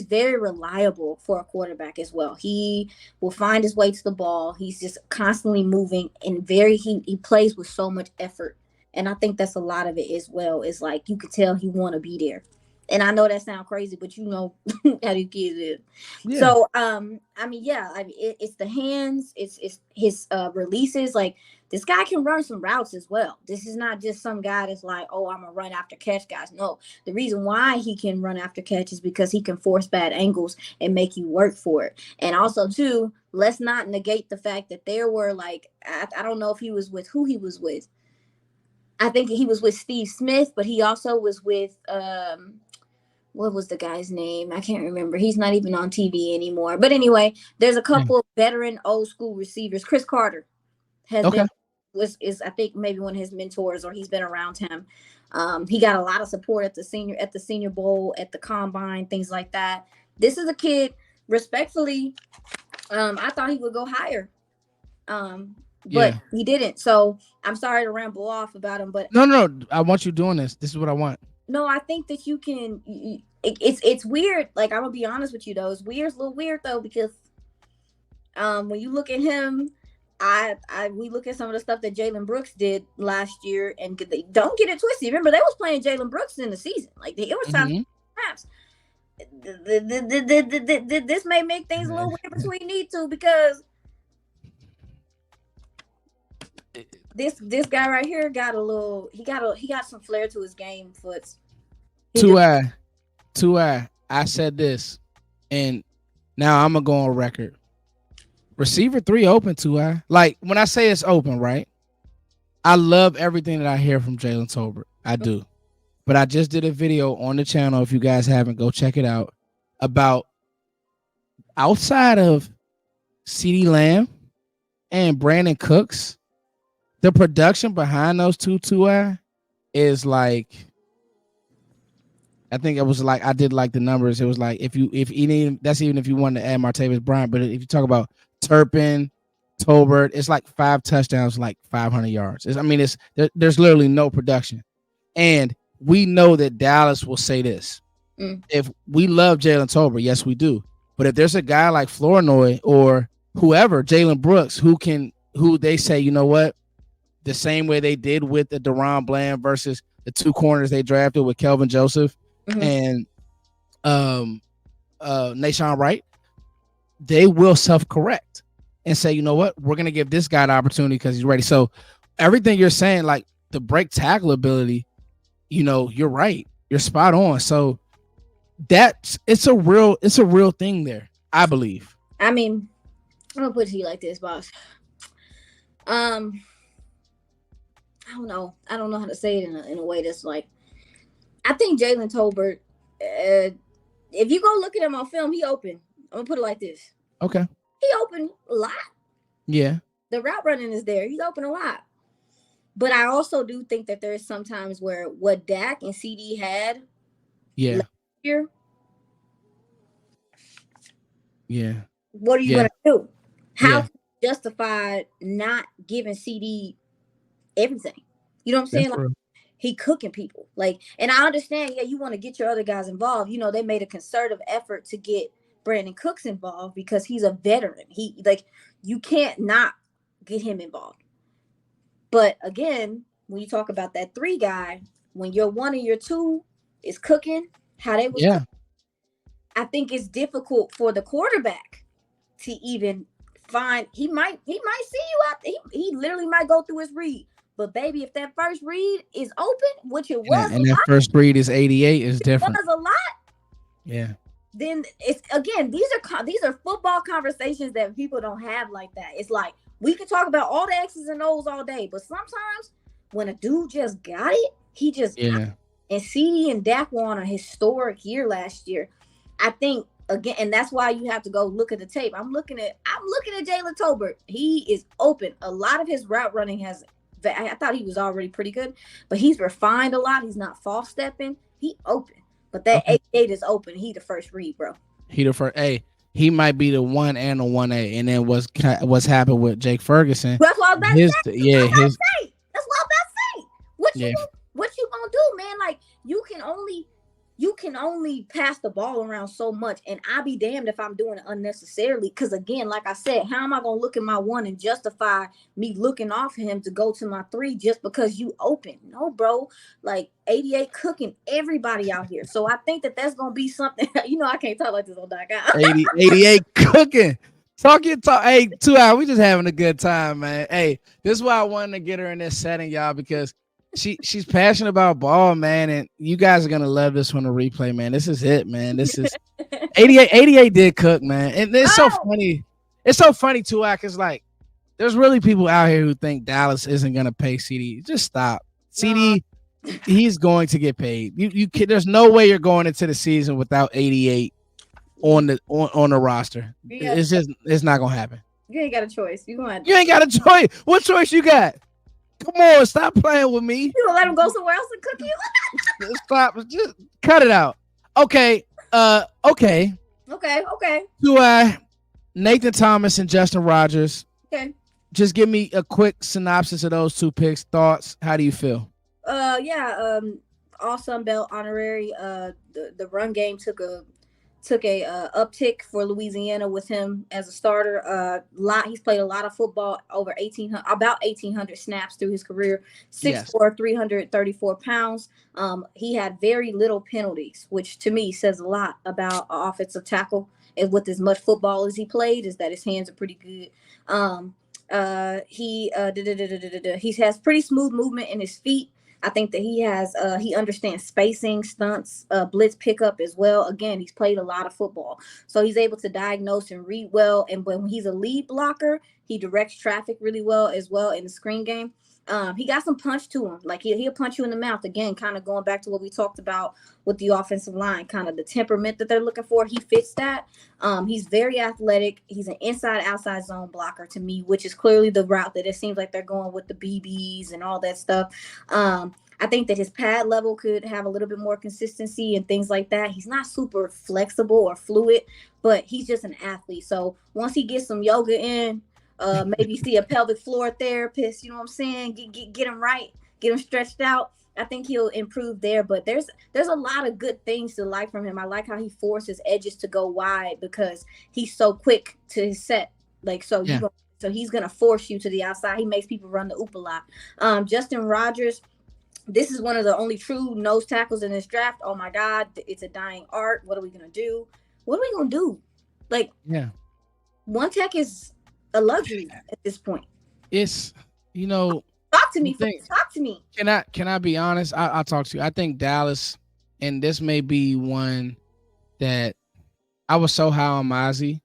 very reliable for a quarterback as well. He will find his way to the ball. He's just constantly moving and he plays with so much effort. And I think that's a lot of it as well. It's like you could tell he want to be there. And I know that sounds crazy, but you know how these kids is. Yeah. So, it's the hands, it's his releases. Like, this guy can run some routes as well. This is not just some guy that's like, oh, I'm a run after catch guys. No, the reason why he can run after catch is because he can force bad angles and make you work for it. And also, too, let's not negate the fact that there were like, I don't know if he was with who he was with. I think he was with Steve Smith, but he also was with what was the guy's name? I can't remember. He's not even on TV anymore. But anyway, there's a couple of veteran old school receivers. Chris Carter is I think maybe one of his mentors, or he's been around him. He got a lot of support at the Senior Bowl, at the Combine, things like that. This is a kid, respectfully, I thought he would go higher. But he didn't. So I'm sorry to ramble off about him, but no, I want you doing this. This is what I want. No, I think that you can. It's weird. Like, I'm gonna be honest with you though. It's weird. It's a little weird though, because when you look at him, we look at some of the stuff that Jalen Brooks did last year, and they don't get it twisted. Remember, they was playing Jalen Brooks in the season. Like, it was time. Perhaps this may make things a little weird between these two, because this guy right here got a little. He got some flair to his game. I said this, and now I'm gonna go on record. Receiver 3 open, 2I. Like, when I say it's open, right? I love everything that I hear from Jalen Tolbert. I do. But I just did a video on the channel. If you guys haven't, go check it out. About outside of CeeDee Lamb and Brandon Cooks, the production behind those 2I is like, I think it was like, I did like the numbers. It was like, that's even if you wanted to add Martavis Bryant. But if you talk about Turpin, Tolbert, it's like 5 touchdowns, like 500 yards. There's literally no production. And we know that Dallas will say this. If we love Jalen Tolbert, yes, we do. But if there's a guy like Flournoy or whoever, Jalen Brooks, who they say, you know what, the same way they did with the Deron Bland versus the 2 corners they drafted with Kelvin Joseph and Nashawn Wright, they will self-correct and say, you know what, we're going to give this guy the opportunity because he's ready. So everything you're saying, like the break tackle ability, you're right. You're spot on. So it's a real thing there, I believe. I mean, I'm going to put it to you like this, boss. I don't know how to say it in a way that's like, I think Jalen Tolbert, if you go look at him on film, he open. I'm going to put it like this. Okay. He open a lot. Yeah. The route running is there. He's open a lot. But I also do think that there's sometimes where what Dak and CD had last year. Yeah. What are you going to do? How to justify not giving CD everything? You know what I'm saying? Like, he cooking people. Like, and I understand, you want to get your other guys involved. They made a concerted effort to get Brandon Cooks involved because he's a veteran. You can't not get him involved. But again, when you talk about that 3 guy, when your 1 and your 2 is cooking, how they was cooking, I think it's difficult for the quarterback to even find. He might see you out there. He literally might go through his read. But baby, if that first read is open, which it was, and that first read is 88, is different. It was a lot. Yeah. Then it's again, these are football conversations that people don't have like that. It's like, we can talk about all the X's and O's all day, but sometimes when a dude just got it, he just got it. And CD and Dak were on a historic year last year. I think again, and that's why you have to go look at the tape. I'm looking at Jalen Tolbert. He is open. A lot of his route running has. I thought he was already pretty good, but he's refined a lot. He's not false stepping. He open, but that 88 is open. He the first read, bro. He the first. Hey, he might be the 1 and the 1A, and then what's happened with Jake Ferguson? That's what I was about to say. Yeah, That's what I'm about to say. What yeah. you gonna do, man? Like you can only pass the ball around so much, and I be damned if I'm doing it unnecessarily. Because again, like I said, how am I gonna look at my 1 and justify me looking off him to go to my 3 just because you open? No, bro. Like 88 cooking everybody out here. So I think that's gonna be something. I can't talk like this on Doc. 88 cooking. Talk. Hey, 2 hours. We just having a good time, man. Hey, this is why I wanted to get her in this setting, y'all, because she's passionate about ball, man, and you guys are gonna love this one to replay, man. This is it, man. This is 88 did cook, man. And it's so funny. It's so funny too, because like there's really people out here who think Dallas isn't gonna pay CD. Just stop. CD, he's going to get paid. You there's no way you're going into the season without 88 on the roster. It's not gonna happen. You ain't got a choice. You ain't got a choice. What choice you got? Come on, stop playing with me. You gonna let him go somewhere else and cook you? Stop. Just cut it out. Okay. Okay. 2 Nathan Thomas and Justin Rogers. Okay. Just give me a quick synopsis of those 2 picks. Thoughts? How do you feel? All Sun Belt honorary. The run game took a uptick for Louisiana with him as a starter. He's played a lot of football, about 1,800 snaps through his career. 6'4", 334 pounds. He had very little penalties, which to me says a lot about an offensive tackle. And with as much football as he played, is that his hands are pretty good. He has pretty smooth movement in his feet. I think that he understands spacing, stunts, blitz pickup as well. Again, he's played a lot of football, so he's able to diagnose and read well. And when he's a lead blocker, he directs traffic really well as well in the screen game. He got some punch to him. Like he'll punch you in the mouth. Again, kind of going back to what we talked about with the offensive line, kind of the temperament that they're looking for. He fits that. He's very athletic. He's an inside-outside zone blocker to me, which is clearly the route that it seems like they're going with the BBs and all that stuff. I think that his pad level could have a little bit more consistency and things like that. He's not super flexible or fluid, but he's just an athlete. So once he gets some yoga in, maybe see a pelvic floor therapist, you know what I'm saying? Get him right, get him stretched out. I think he'll improve there, but there's a lot of good things to like from him. I like how he forces edges to go wide because he's so quick to his set. Like, so he's going to force you to the outside. He makes people run the oop a lot. Justin Rogers, this is one of the only true nose tackles in this draft. Oh my God, it's a dying art. What are we going to do? What are we going to do? Like, one tech is a luxury at this point. It's, talk to me. Talk to me. Can I be honest? I'll talk to you. I think Dallas, and this may be one that I was so high on Mozzie,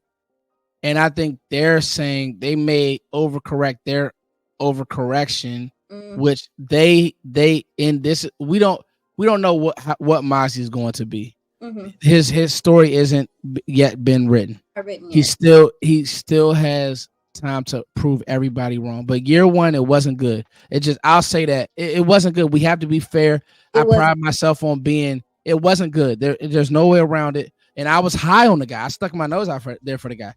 and I think they're saying they may overcorrect their overcorrection, which they in this we don't know what Mozzie is going to be. Mm-hmm. His story isn't yet been written. He still has time to prove everybody wrong. But year one, it wasn't good. I'll say that it wasn't good. We have to be fair. I pride myself on it wasn't good. There's no way around it. And I was high on the guy. I stuck my nose out there for the guy.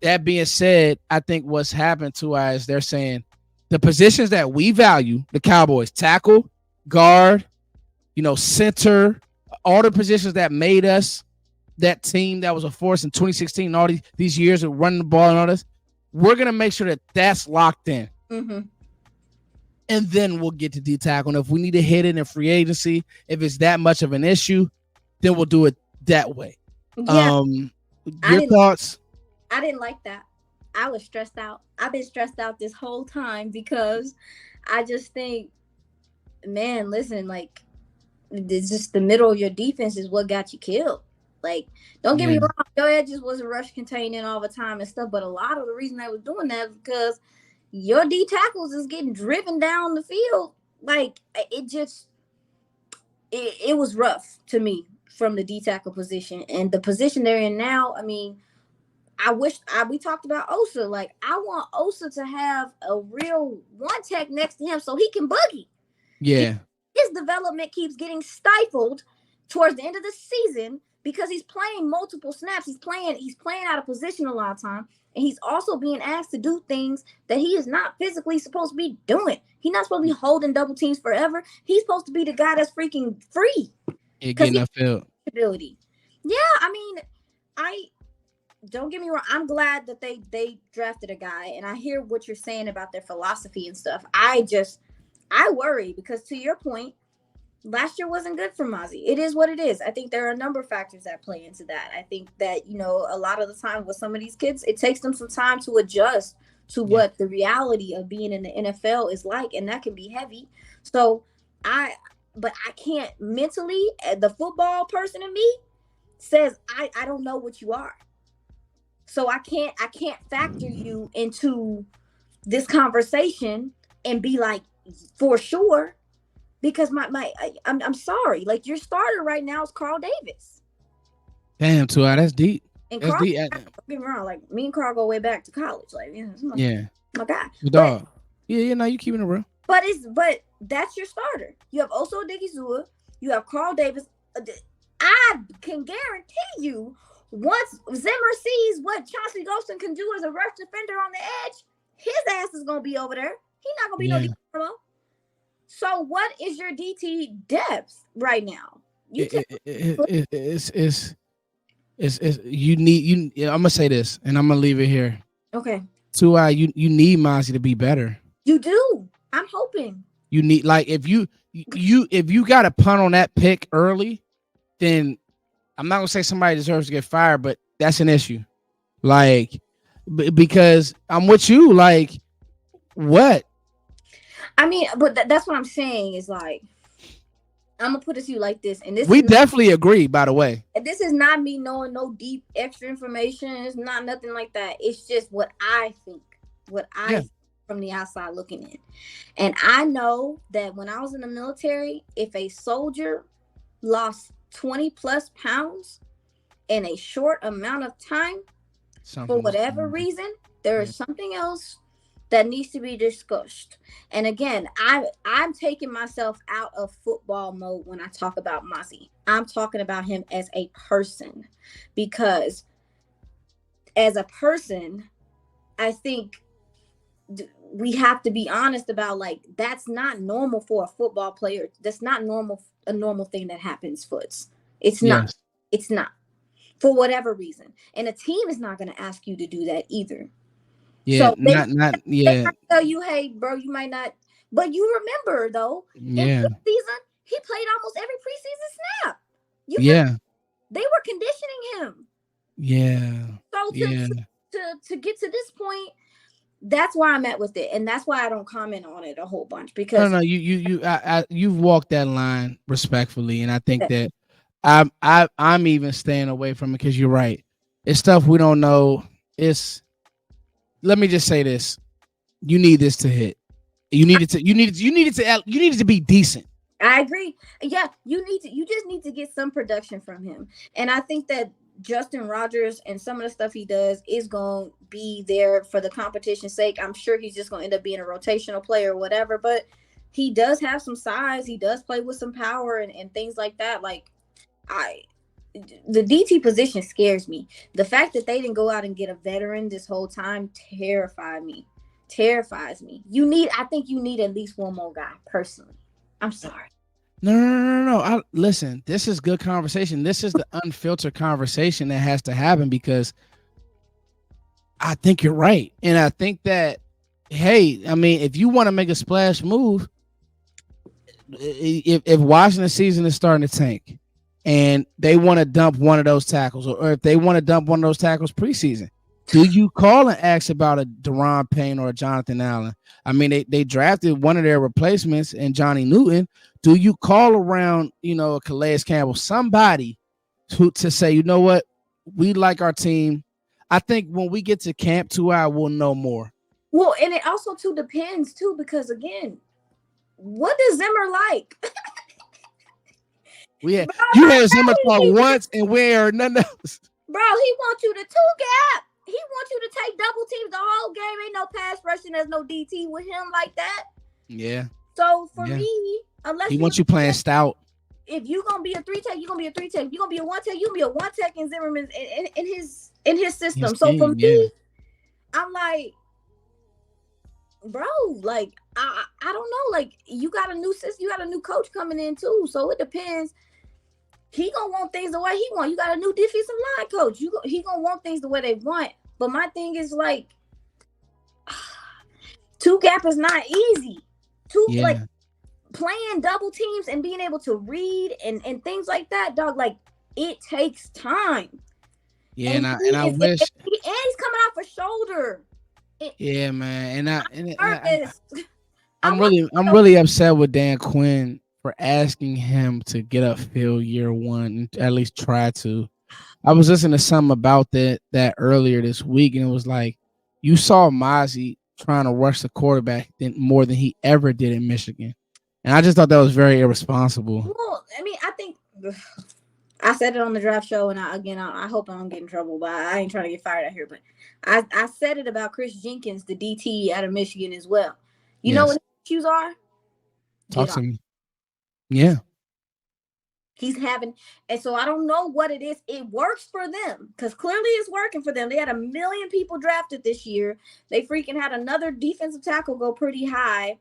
That being said, I think what's happened to us is they're saying the positions that we value, the Cowboys, tackle, guard, center, all the positions that made us that team that was a force in 2016 and all these years of running the ball and all this, we're going to make sure that that's locked in. Mm-hmm. And then we'll get to D-tackle. And if we need to hit it in free agency, if it's that much of an issue, then we'll do it that way. Yeah. Your thoughts? I didn't like that. I was stressed out. I've been stressed out this whole time because I just think, man, listen, like, it's just the middle of your defense is what got you killed. Like, don't get me wrong, your edges wasn't rush containing all the time and stuff, but a lot of the reason I was doing that is because your D tackles is getting driven down the field. Like, it it was rough to me from the D tackle position and the position they're in now. I mean, we talked about Osa. Like, I want Osa to have a real one tech next to him so he can boogie. Yeah. His development keeps getting stifled towards the end of the season because he's playing multiple snaps. He's playing out of position a lot of time. And he's also being asked to do things that he is not physically supposed to be doing. He's not supposed to be holding double teams forever. He's supposed to be the guy that's freaking free. Yeah, getting that field. Ability. Yeah, I mean, don't get me wrong. I'm glad that they drafted a guy, and I hear what you're saying about their philosophy and stuff. I worry because, to your point, last year wasn't good for Mozzie. It is what it is. I think there are a number of factors that play into that. I think that, you know, a lot of the time with some of these kids, it takes them some time to adjust to what the reality of being in the NFL is like, and that can be heavy. So but I can't mentally, the football person in me says I don't know what you are. So I can't factor you into this conversation and be like, for sure, because I'm sorry. Like, your starter right now is Carl Davis. Damn, Tua, that's deep. And that's Carl, deep. don't get me wrong, like, me and Carl go way back to college. Like, my guy. Dog. You keeping it real. But that's your starter. You have Oso Odigizua. You have Carl Davis. I can guarantee you, once Zimmer sees what Chauncey Golston can do as a rush defender on the edge, his ass is gonna be over there. He's not gonna be no DT. So what is your DT depth right now? I'm gonna say this, and I'm gonna leave it here. Okay. Tua, you need Mozzie to be better. You do. I'm hoping. You need, like, if you got a punt on that pick early, then I'm not gonna say somebody deserves to get fired, but that's an issue. Like, because I'm with you. Like, what? I mean, but that's what I'm saying is, like, I'm gonna put it to you like this, and we definitely agree. By the way, this is not me knowing no deep extra information. It's not nothing like that. It's just what I think. From the outside looking in. And I know that when I was in the military, if a soldier lost 20 plus pounds in a short amount of time, for whatever reason, there is something else that needs to be discussed. And again, I'm taking myself out of football mode when I talk about Mozzie. I'm talking about him as a person, because as a person, I think we have to be honest about, like, that's not normal for a football player. That's not a normal thing that happens, Foots. It's not. It's not, for whatever reason. And a team is not going to ask you to do that either. Yeah, so they might tell you, hey, bro, you might not. But you remember, though, in this season, he played almost every preseason snap. They were conditioning him. Yeah. So to get to this point, that's why I'm at with it, and that's why I don't comment on it a whole bunch, because you've walked that line respectfully, and I think that I'm even staying away from it, because you're right. It's stuff we don't know. Let me just say this: you need this to hit. You need it to be decent. I agree. Yeah, you just need to get some production from him, and I think that Justin Rogers and some of the stuff he does is going to be there for the competition's sake. I'm sure he's just going to end up being a rotational player or whatever, but he does have some size. He does play with some power and things like that. Like, the DT position scares me. The fact that they didn't go out and get a veteran this whole time terrifies me. I think you need at least one more guy, personally. I'm sorry. No. Listen, this is good conversation. This is the unfiltered conversation that has to happen, because I think you're right. And I think that, hey, I mean, if you want to make a splash move, if Washington season is starting to tank and they want to dump one of those tackles, or if they want to dump one of those tackles preseason, do you call and ask about a Deron Payne or a Jonathan Allen? I mean, they drafted one of their replacements in Johnny Newton. Do you call around, a Calais Campbell, somebody to say, you know what, we like our team? I think when we get to camp 2 hours, we'll know more. Well, and it also too depends too, because again, what does Zimmer like? Yeah, Bro, you heard Zimmer talk once and we ain't heard nothing else. bro, he wants you to two gap. He wants you to take double teams the whole game. Ain't no pass rushing. There's no DT with him like that. Yeah, So for yeah. me, He unless you wants you playing stout. if you gonna be a three tech, you gonna be a three tech. You gonna be a one tech, you gonna be a one tech in Zimmerman in his His system. So for team, yeah. me, I'm like, bro, like I don't know. Like you got a new system, you got a new coach coming in too. So it depends. He gonna want things the way he want. You got a new defensive line coach. He gonna want things the way they want. But my thing is like, two gap is not easy. Like playing double teams and being able to read and things like that, dog. Like it takes time. Yeah, and I wish. And he's coming off a shoulder. Yeah, man, I'm I'm really upset with Dan Quinn for asking him to get up field year one and at least try to. I was listening to something about that earlier this week, and it was like you saw Mozzie trying to rush the quarterback more than he ever did in Michigan, and I just thought that was very irresponsible. Well, I mean, I think I said it on the draft show, and I hope I don't get in trouble, but I ain't trying to get fired out here. But I said it about Chris Jenkins, the DT out of Michigan as well. You know what his issues are? Talk to me. Yeah. He's having, and so I don't know what it is. It works for them because clearly it's working for them. They had 1 million people drafted this year. They freaking had another defensive tackle go pretty high.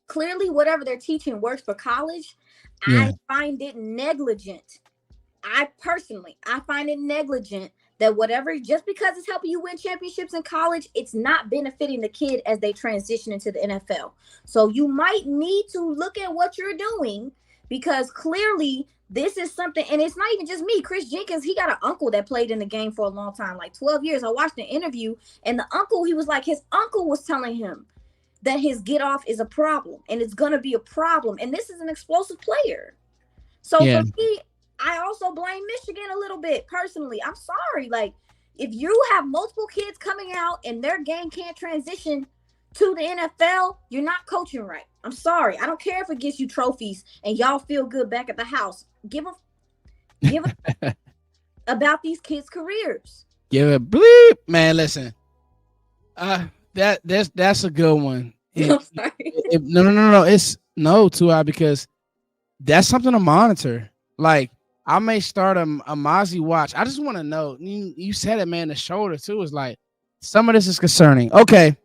Clearly, whatever they're teaching works for college. Yeah. I find it negligent. I find it negligent that whatever, just because it's helping you win championships in college, it's not benefiting the kid as they transition into the NFL. So you might need to look at what you're doing because clearly this is something, and it's not even just me. Chris Jenkins, he got an uncle that played in the game for a long time, like 12 years. I watched an interview, and the uncle, he was like, his uncle was telling him that his get off is a problem, and it's going to be a problem. And this is an explosive player. So for me, I also blame Michigan a little bit personally. I'm sorry. Like, if you have multiple kids coming out and their game can't transition to the NFL, you're not coaching right. I'm sorry. I don't care if it gets you trophies and y'all feel good back at the house. Give a about these kids' careers. Give a bleep, man. Listen, that's a good one. I'm sorry. No. It's no, Tua, because that's something to monitor. Like, I may start a Mozzie watch. I just want to know. You said it, man. The shoulder too is like some of this is concerning. Okay.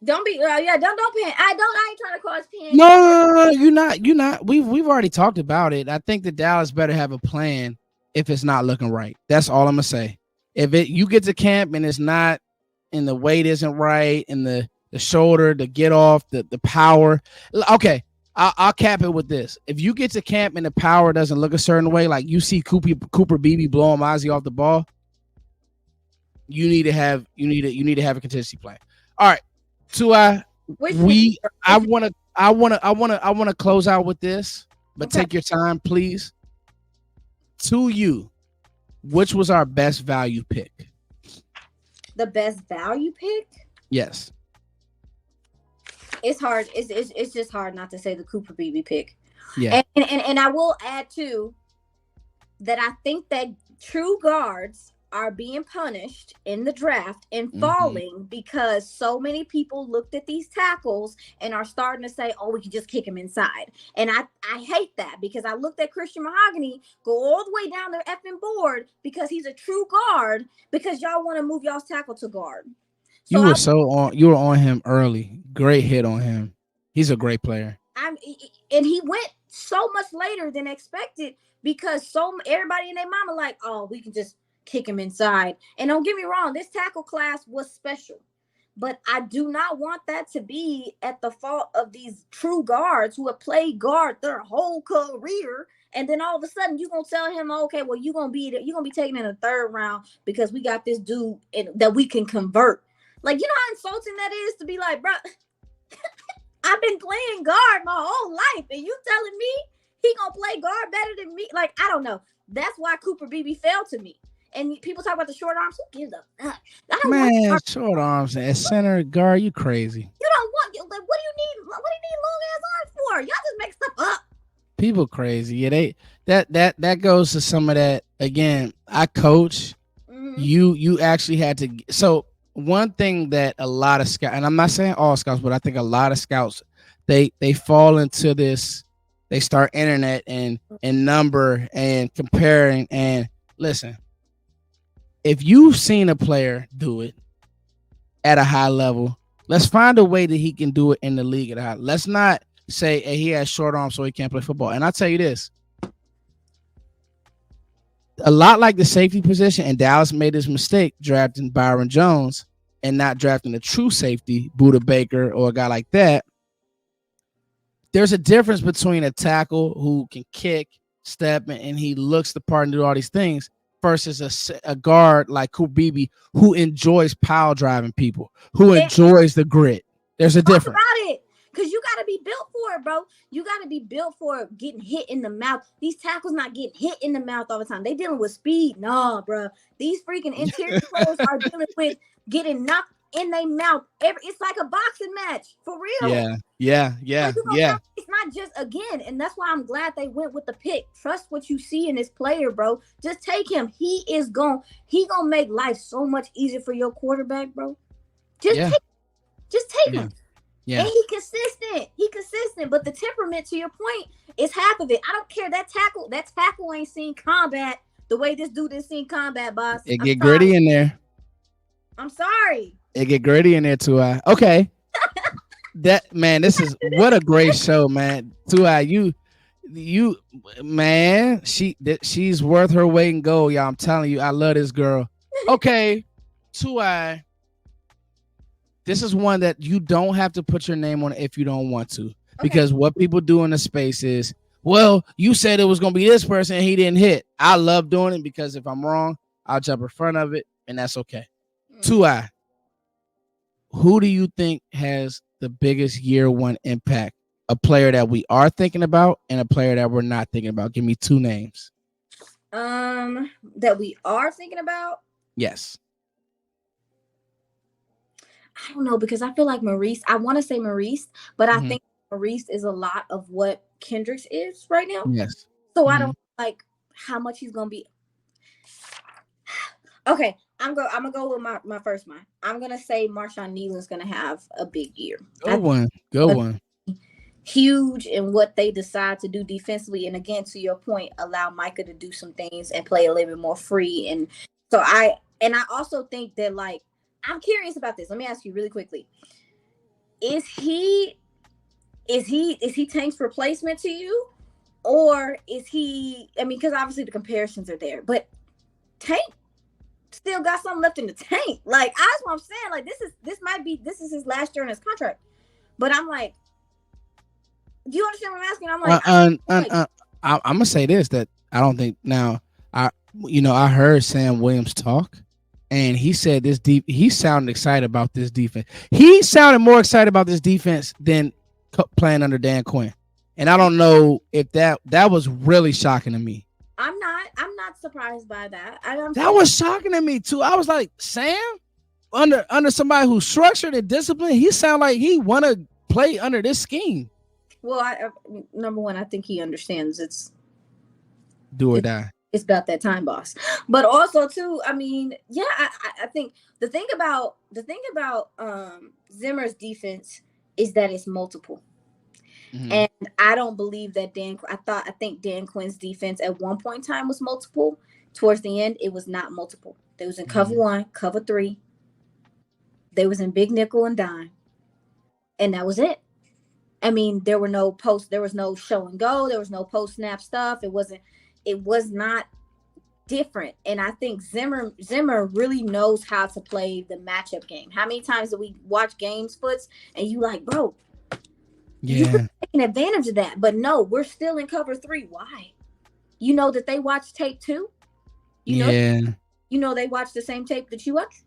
Don't be. Don't pan. I ain't trying to cause pain. No. You're not. We've already talked about it. I think the Dallas better have a plan if it's not looking right. That's all I'm gonna say. If you get to camp and it's not, and the weight isn't right, and the shoulder, the get off, the power. Okay. I'll cap it with this. If you get to camp and the power doesn't look a certain way, like you see Cooper Beebe blowing Mozzie off the ball, you need to have a contingency plan. All right, I want to close out with this, but take your time, please. To you, which was our best value pick? The best value pick? Yes. It's hard. It's just hard not to say the Cooper Beebe pick. Yeah. And I will add too that I think that true guards are being punished in the draft and falling because so many people looked at these tackles and are starting to say, oh, we can just kick him inside. And I hate that because I looked at Christian Mahogany go all the way down the effing board because he's a true guard because y'all want to move y'all's tackle to guard. So you were on him early. Great hit on him. He's a great player. And he went so much later than expected because everybody and their mama like, oh, we can just kick him inside. And don't get me wrong, this tackle class was special, but I do not want that to be at the fault of these true guards who have played guard their whole career. And then all of a sudden you're going to tell him, okay, well, you're going to be taken in the third round because we got this dude that we can convert. Like, you know how insulting that is to be like, bro, I've been playing guard my whole life, and you telling me he gonna play guard better than me? Like, I don't know. That's why Cooper Beebe fell to me. And people talk about the short arms. Who gives a fuck? I don't want short arms at center guard. You crazy? You don't want. Like, what do you need? What do you need long ass arms for? Y'all just make stuff up. People crazy. Yeah, that goes to some of that. Again, I coach. Mm-hmm. You actually had to. So one thing that a lot of scouts, and I'm not saying all scouts, but I think a lot of scouts, they fall into this. They start internet and number and comparing and listen. If you've seen a player do it at a high level, let's find a way that he can do it in the league at a high. Let's not say, hey, he has short arms so he can't play football. And I'll tell you this, a lot like the safety position, and Dallas made this mistake drafting Byron Jones and not drafting a true safety, Buda Baker or a guy like that. There's a difference between a tackle who can kick, step, and he looks the part and do all these things versus a guard like Beebe who enjoys pile driving people, who enjoys the grit. There's a difference. Talk about it. Because you got to be built for it, bro. You got to be built for getting hit in the mouth. These tackles not getting hit in the mouth all the time. They dealing with speed. Nah, bro. These freaking interior players are dealing with getting knocked in their mouth. It's like a boxing match. For real. Yeah. It's not just, again, and that's why I'm glad they went with the pick. Trust what you see in this player, bro. Just take him. He gonna make life so much easier for your quarterback, bro. Just take him. Yeah. And he consistent, but the temperament, to your point, is half of it. I don't care. That tackle ain't seen combat the way this dude is seen combat, boss. It get gritty in there. I'm sorry. It get gritty in there too. Okay. That man, this is what a great show, man. You man, she's worth her weight in gold, y'all. I'm telling you, I love this girl. Okay, this is one that you don't have to put your name on if you don't want to, because what people do in the space is, well, you said it was gonna be this person and he didn't hit. I love doing it because if I'm wrong, I'll jump in front of it, and that's okay. Who do you think has the biggest year one impact? A player that we are thinking about and a player that we're not thinking about. Give me two names. That we are thinking about? Yes. I don't know, because I feel like Marist, I want to say Marist, but I think Marist is a lot of what Kendricks is right now. Yes. So I don't like how much he's going to be. Okay, I'm gonna go with my first one. I'm gonna say Marshawn Kneeland's gonna have a big year. Good one. Huge in what they decide to do defensively, and again, to your point, allow Micah to do some things and play a little bit more free. And so I also think that, like, I'm curious about this. Let me ask you really quickly: Is he Tank's replacement to you, or is he? I mean, because obviously the comparisons are there, but Tank still got something left in the tank. Like, that's what I'm saying. Like, this is his last year in his contract. But I'm like, do you understand what I'm asking? I'm like, I'm gonna say this, that I don't think now. I heard Sam Williams talk, and he said he sounded excited about this defense. He sounded more excited about this defense than playing under Dan Quinn. And I don't know if that was really shocking to me. I'm not surprised by that. That was shocking to me too. I was like, Sam, under somebody who's structured and disciplined, he sounded like he want to play under this scheme. Well, number one, I think he understands it's do or die. It's about that time, boss. But also too, I mean, yeah, I think the thing about Zimmer's defense is that it's multiple. And I don't believe that I think Dan Quinn's defense at one point in time was multiple. Towards the end, it was not multiple. They was in cover 1, cover 3. They was in big nickel and dime. And that was it. I mean, there was no show and go. There was no post snap stuff. It was not different. And I think Zimmer really knows how to play the matchup game. How many times do we watch games, Foots, and you like, bro, you're taking advantage of that. But no, we're still in cover 3. Why? You know that they watch tape too. You know they watch the same tape that you watch.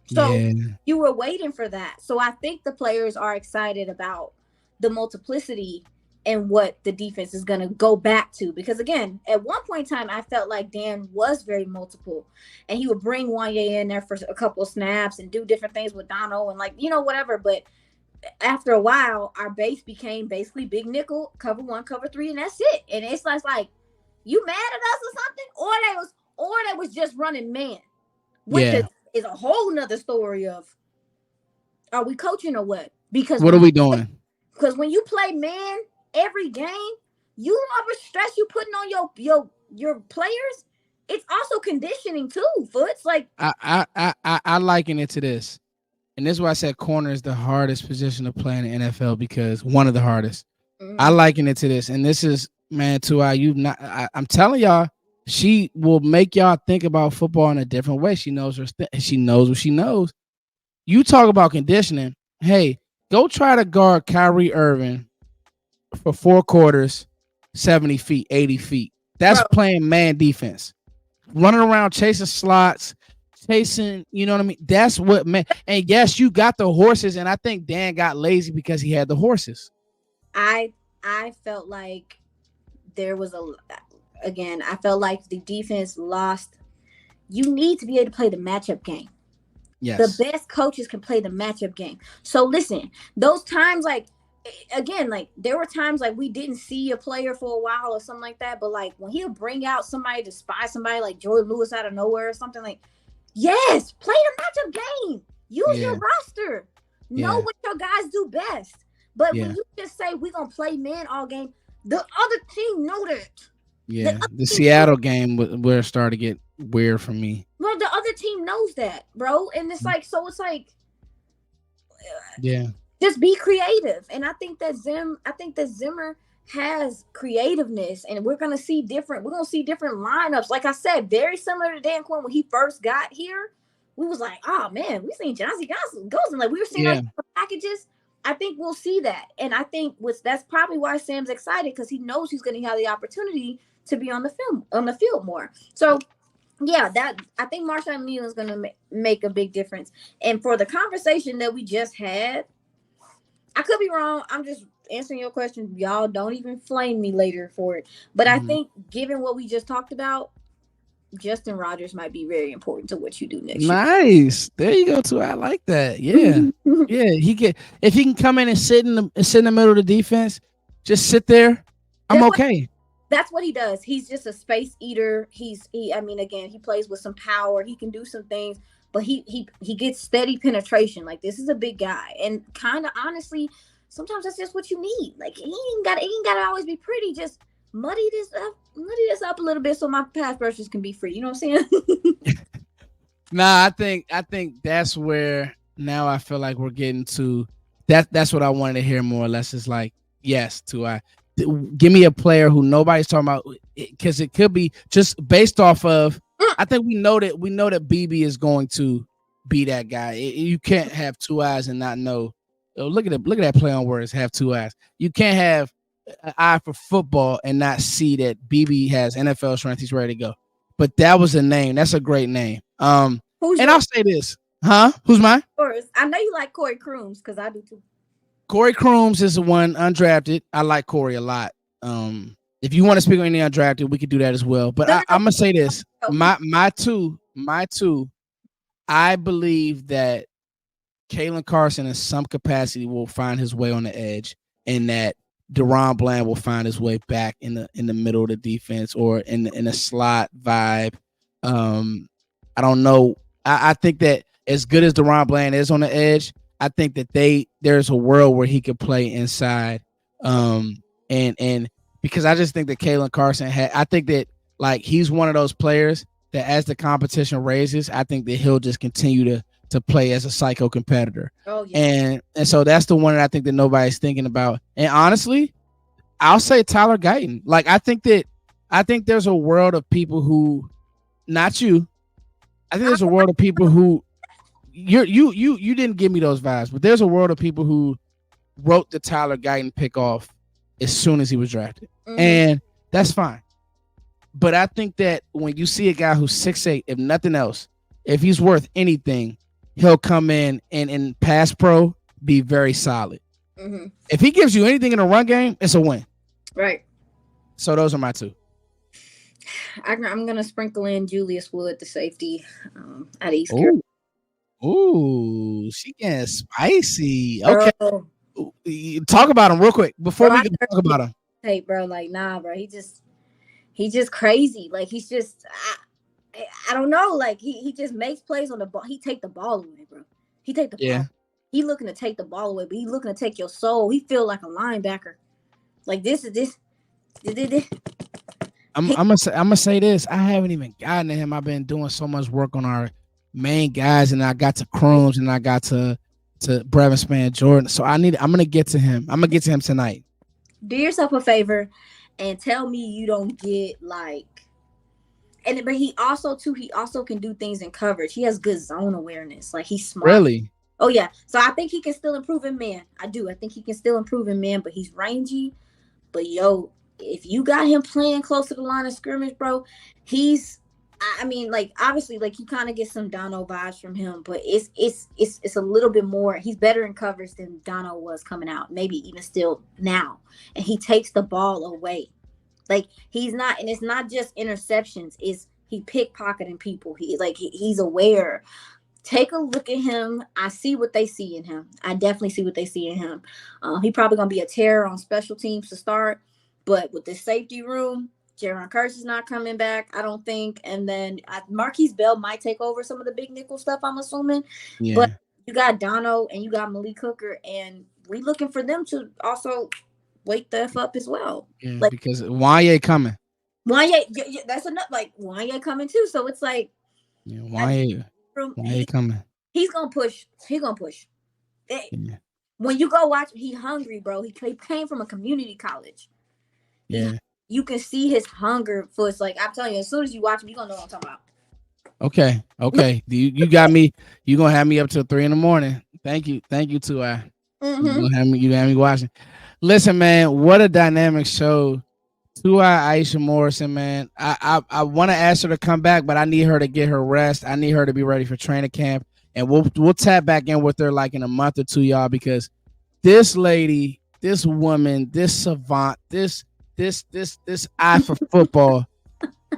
So you were waiting for that. So I think the players are excited about the multiplicity and what the defense is going to go back to. Because again, at one point in time, I felt like Dan was very multiple, and he would bring Wanye in there for a couple of snaps and do different things with Dono and, like, whatever. But after a while, our base became basically big nickel, cover 1, cover 3, and that's it. And it's like you mad at us or something, or they was just running man, which Yeah. is a whole nother story of are we coaching or what? Because What are we doing? when you play man every game, you know how much stress you putting on your players. It's also conditioning too, Foots. Like I liken it to this. And this is why I said corner is the hardest position to play in the NFL, because one of the hardest. I liken it to this, and this is, man, I'm telling y'all, she will make y'all think about football in a different way. She knows she knows what she knows. You talk about conditioning. Hey, go try to guard Kyrie Irving for 4 quarters, 70 feet, 80 feet. That's bro, playing man defense, running around chasing slots, chasing, you know what I mean? That's what man. And yes, you got the horses, and I think Dan got lazy because he had the horses. I felt like there was I felt like the defense lost. You need to be able to play the matchup game. The Yes. best coaches can play the matchup game. So listen, those times, like, again, like there were times like we didn't see a player for a while or something like that, but like when he'll bring out somebody to spy somebody like Jordan Lewis out of nowhere or something, like, yes, play the matchup game. Use your Yeah. roster. Know Yeah. what your guys do best. But when Yeah. you just say we're gonna play man all game, the other team know that. The Yeah. other The team knows, Seattle game where it started to get weird for me. well, the other team knows that, bro. And it's like, so it's like, Yeah. just be creative. And I think that Zimmer has creativeness, and we're gonna see different lineups. Like I said, very similar to Dan Quinn when he first got here. We was like, oh man, we seen Johnson Goes, and like we were seeing Yeah. our packages. I think we'll see that. And I think that's probably why Sam's excited, because he knows he's gonna have the opportunity to be on the field more. So yeah, that I think Marshawn Kneeland is going to make a big difference. And for the conversation that we just had, I could be wrong. I'm just answering your question. Y'all don't even flame me later for it. But I think, given what we just talked about, Justin Rogers might be very important to what you do next year. Nice. There you go too. I like that. Yeah. Yeah. If he can come in and sit in the middle of the defense, just sit there. I'm okay. That's what he does. He's just a space eater. I mean, again, he plays with some power. He can do some things, but he gets steady penetration. Like, this is a big guy, and kind of honestly, sometimes that's just what you need. Like, he ain't got to always be pretty. Just muddy this up a little bit so my pass rushers can be free. You know what I'm saying? Nah, I think that's where now I feel like we're getting to that. That's what I wanted to hear more or less. Is like, yes, give me a player who nobody's talking about, because it could be just based off of. I think we know that Beebe is going to be that guy. You can't have two eyes and not know. Oh, look at that play on words. Have two eyes. You can't have an eye for football and not see that Beebe has NFL strength. He's ready to go. But that was a name. That's a great name. And I'll say this, huh? Who's mine? I know you like Corey Crooms, because I do too. Corey Crooms is the one undrafted. I like Corey a lot. If you want to speak on any undrafted, we could do that as well. But I'm gonna say this: my two. I believe that Caelen Carson, in some capacity, will find his way on the edge, and that DaRon Bland will find his way back in the middle of the defense or in a slot vibe. I don't know. I think that as good as DaRon Bland is on the edge, I think that there's a world where he could play inside. And because I just think that Caelen Carson I think that, like, he's one of those players that as the competition raises, I think that he'll just continue to play as a psycho competitor. Oh yeah. And so that's the one that I think that nobody's thinking about. And honestly, I'll say Tyler Guyton. Like, I think there's a world of people who, not you. I think there's a world of people who you didn't give me those vibes, but there's a world of people who wrote the Tyler Guyton pick off as soon as he was drafted. And that's fine. But I think that when you see a guy who's 6'8", if nothing else, if he's worth anything, he'll come in and in pass pro be very solid. If he gives you anything in a run game, it's a win. Right. So those are my two. I'm gonna sprinkle in Julius Wood, the safety, at East Carolina. Ooh, she getting spicy. Okay. Bro, Talk about him real quick before bro, I we can heard talk about him. tape, bro. Like, nah, bro. He just crazy. Like, he's just I don't know. Like, he just makes plays on the ball. He take the ball away, bro. He take the Yeah. ball. He looking to take the ball away, but he looking to take your soul. He feel like a linebacker. Like this is this. I'm gonna say this. I haven't even gotten to him. I've been doing so much work on our main guys, and I got to Crooms, and I got to Brevin Span Jordan. So I'm gonna get to him. I'm gonna get to him tonight. Do yourself a favor and tell me you don't get like. And but he also can do things in coverage. He has good zone awareness. Like he's smart. Really? Oh yeah. So I think he can still improve in man. I do. I think he can still improve in man, but he's rangy. But yo, if you got him playing close to the line of scrimmage, bro, he's. I mean, like obviously, like you kind of get some Dono vibes from him, but it's a little bit more. He's better in coverage than Dono was coming out, maybe even still now. And he takes the ball away, like he's not, and it's not just interceptions. Is he pickpocketing people? He's aware. Take a look at him. I see what they see in him. I definitely see what they see in him. He probably gonna be a terror on special teams to start, but with the safety room, Caelen Carson's not coming back, I don't think. And then Marquise Bell might take over some of the big nickel stuff, I'm assuming. Yeah. But you got Dono and you got Malik Hooker, and we looking for them to also wake the F up as well. Yeah, like, because Wanye coming. Wanye, that's enough. Like Wanye coming too. So it's like, yeah, Wanye coming. He's gonna push. He's gonna push. Yeah. When you go watch, he hungry, bro. He came from a community college. Yeah. You can see his hunger for it's like I'm telling you, as soon as you watch him, you're gonna know what I'm talking about. Okay. you got me. You gonna have me up till 3 a.m. Thank you, T.Y. Mm-hmm. You gonna have me watching. Listen, man, what a dynamic show. T.Y. Iisha Morrison, man. I want to ask her to come back, but I need her to get her rest. I need her to be ready for training camp, and we'll tap back in with her like in a month or two, y'all, because this lady, this woman, this savant, this eye for football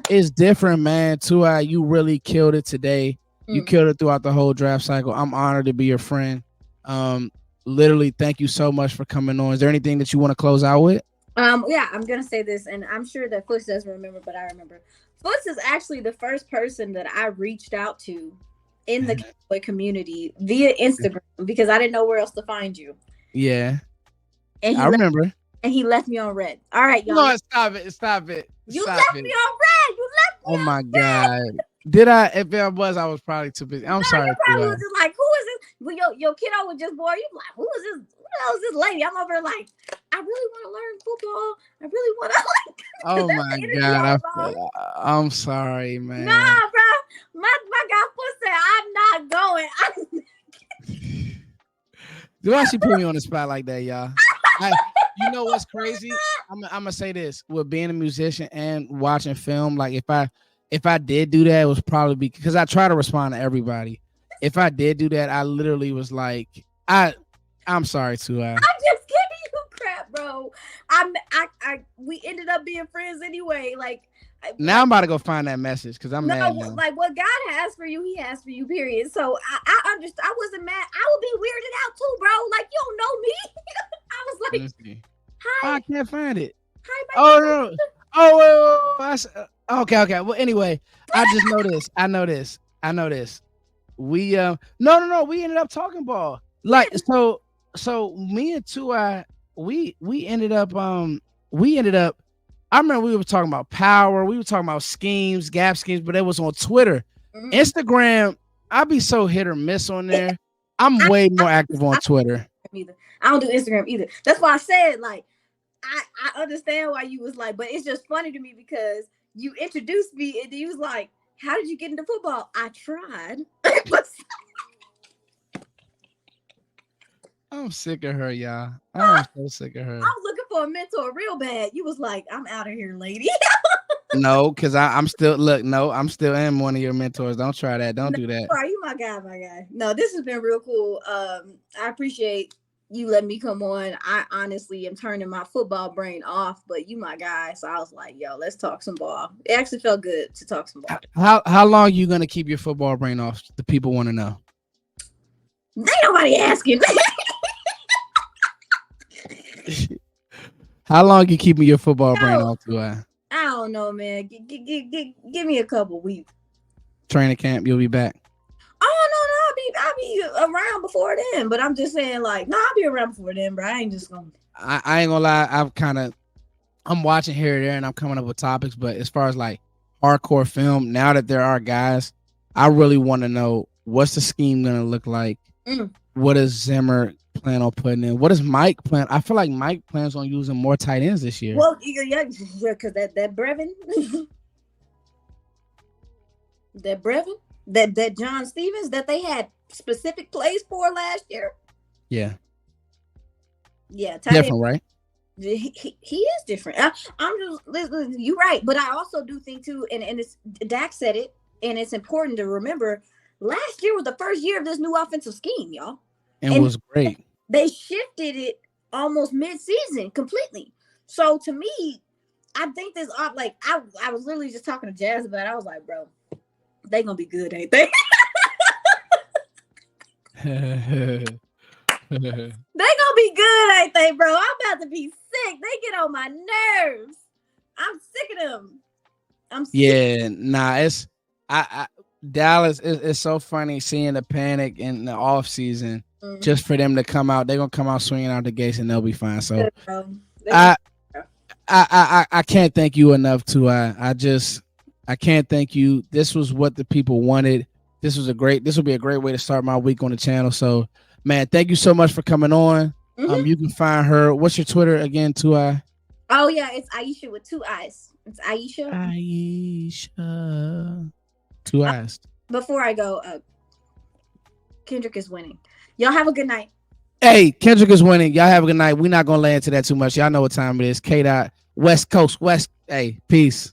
is different, man. T.Y., you really killed it today. You killed it throughout the whole draft cycle. I'm honored to be your friend. Literally, thank you so much for coming on. Is there anything that you want to close out with? Yeah, I'm gonna say this, and I'm sure that Foots doesn't remember, but I remember. Foots is actually the first person that I reached out to in the Cowboy community via Instagram because I didn't know where else to find you. Yeah, and I remember. And he left me on red. All right, y'all. No, stop it. You left me on red. You left me. Oh my God. Did I? If I was probably too busy. I'm sorry. You probably was just like, who is this? Well, your kiddo was just bored. You like, who is this? Who the hell is this lady? I'm over like, I really want to learn football. I really want to like. Oh my God. I'm sorry, man. Nah, bro. My guy Foot said, I'm not going. Why she put me on the spot like that, y'all? You know what's crazy? I'm gonna say this: with being a musician and watching film, like if I did do that, it was probably because I try to respond to everybody. If I did do that, I literally was like, I'm sorry too. I'm just giving you crap, bro. We ended up being friends anyway. Like now, I'm about to go find that message because I'm mad now. Like what God has for you, He has for you. Period. So I understand. I wasn't mad. I would be weirded out too, bro. Like you don't know me. I was like, hi. Oh, I can't find it. Hi, oh no. Oh, wait. Okay. Well, anyway, I just know this. I know this. We no. We ended up talking ball. Like so me and T.Y. we ended up I remember we were talking about power, we were talking about schemes, gap schemes, but it was on Twitter. Mm-hmm. Instagram, I be so hit or miss on there. I'm way more active on Twitter. I don't do Instagram either. That's why I said like I understand why you was like, but it's just funny to me because you introduced me and you was like, how did you get into football? I tried. I'm sick of her, y'all. I'm so sick of her. I'm looking for a mentor real bad. You was like, I'm out of here, lady. No, because I'm still I'm still am one of your mentors. Don't try that. Don't do that. Are you my guy? No, this has been real cool. I appreciate you letting me come on. I honestly am turning my football brain off, but you my guy. So I was like, yo, let's talk some ball. It actually felt good to talk some ball. How long are you gonna keep your football brain off? The people want to know. Ain't nobody asking. How long you keeping your football brain off to? I don't know, man. Give me a couple weeks. Training camp, you'll be back. Oh no, I'll be around before then. But I'm just saying, like, no, I'll be around before then, bro. I ain't just gonna. I ain't gonna lie. I'm watching here and there, and I'm coming up with topics. But as far as like hardcore film, now that there are guys, I really want to know what's the scheme gonna look like. What does Zimmer plan on putting in? What does Mike plan? I feel like Mike plans on using more tight ends this year. Well, yeah, because that Brevin, that John Stevens that they had specific plays for last year. Yeah, different, right? He is different. I'm just listen, you're right, but I also do think too, and it's Dak said it, and it's important to remember. Last year was the first year of this new offensive scheme, y'all, and it was great. They shifted it almost mid-season completely. So to me, I think this like I was literally just talking to Jazz about it. I was like, bro, they gonna be good, ain't they? They gonna be good, ain't they, bro? I'm about to be sick. They get on my nerves. I'm sick of them. It's Dallas is so funny seeing the panic in the off season just for them to come out. They're gonna come out swinging out the gates and they'll be fine. So I can't thank you enough. I can't thank you. This was what the people wanted. This will be a great way to start my week on the channel. So man, thank you so much for coming on. You can find her. What's your Twitter again? 2i. Oh yeah, it's Iisha with 2 eyes. It's Iisha. 2 eyes. Before I go, Kendrick is winning. Y'all have a good night. Hey, Kendrick is winning. Y'all have a good night. We're not gonna lay into that too much. Y'all know what time it is. K. West Coast West. Hey, peace.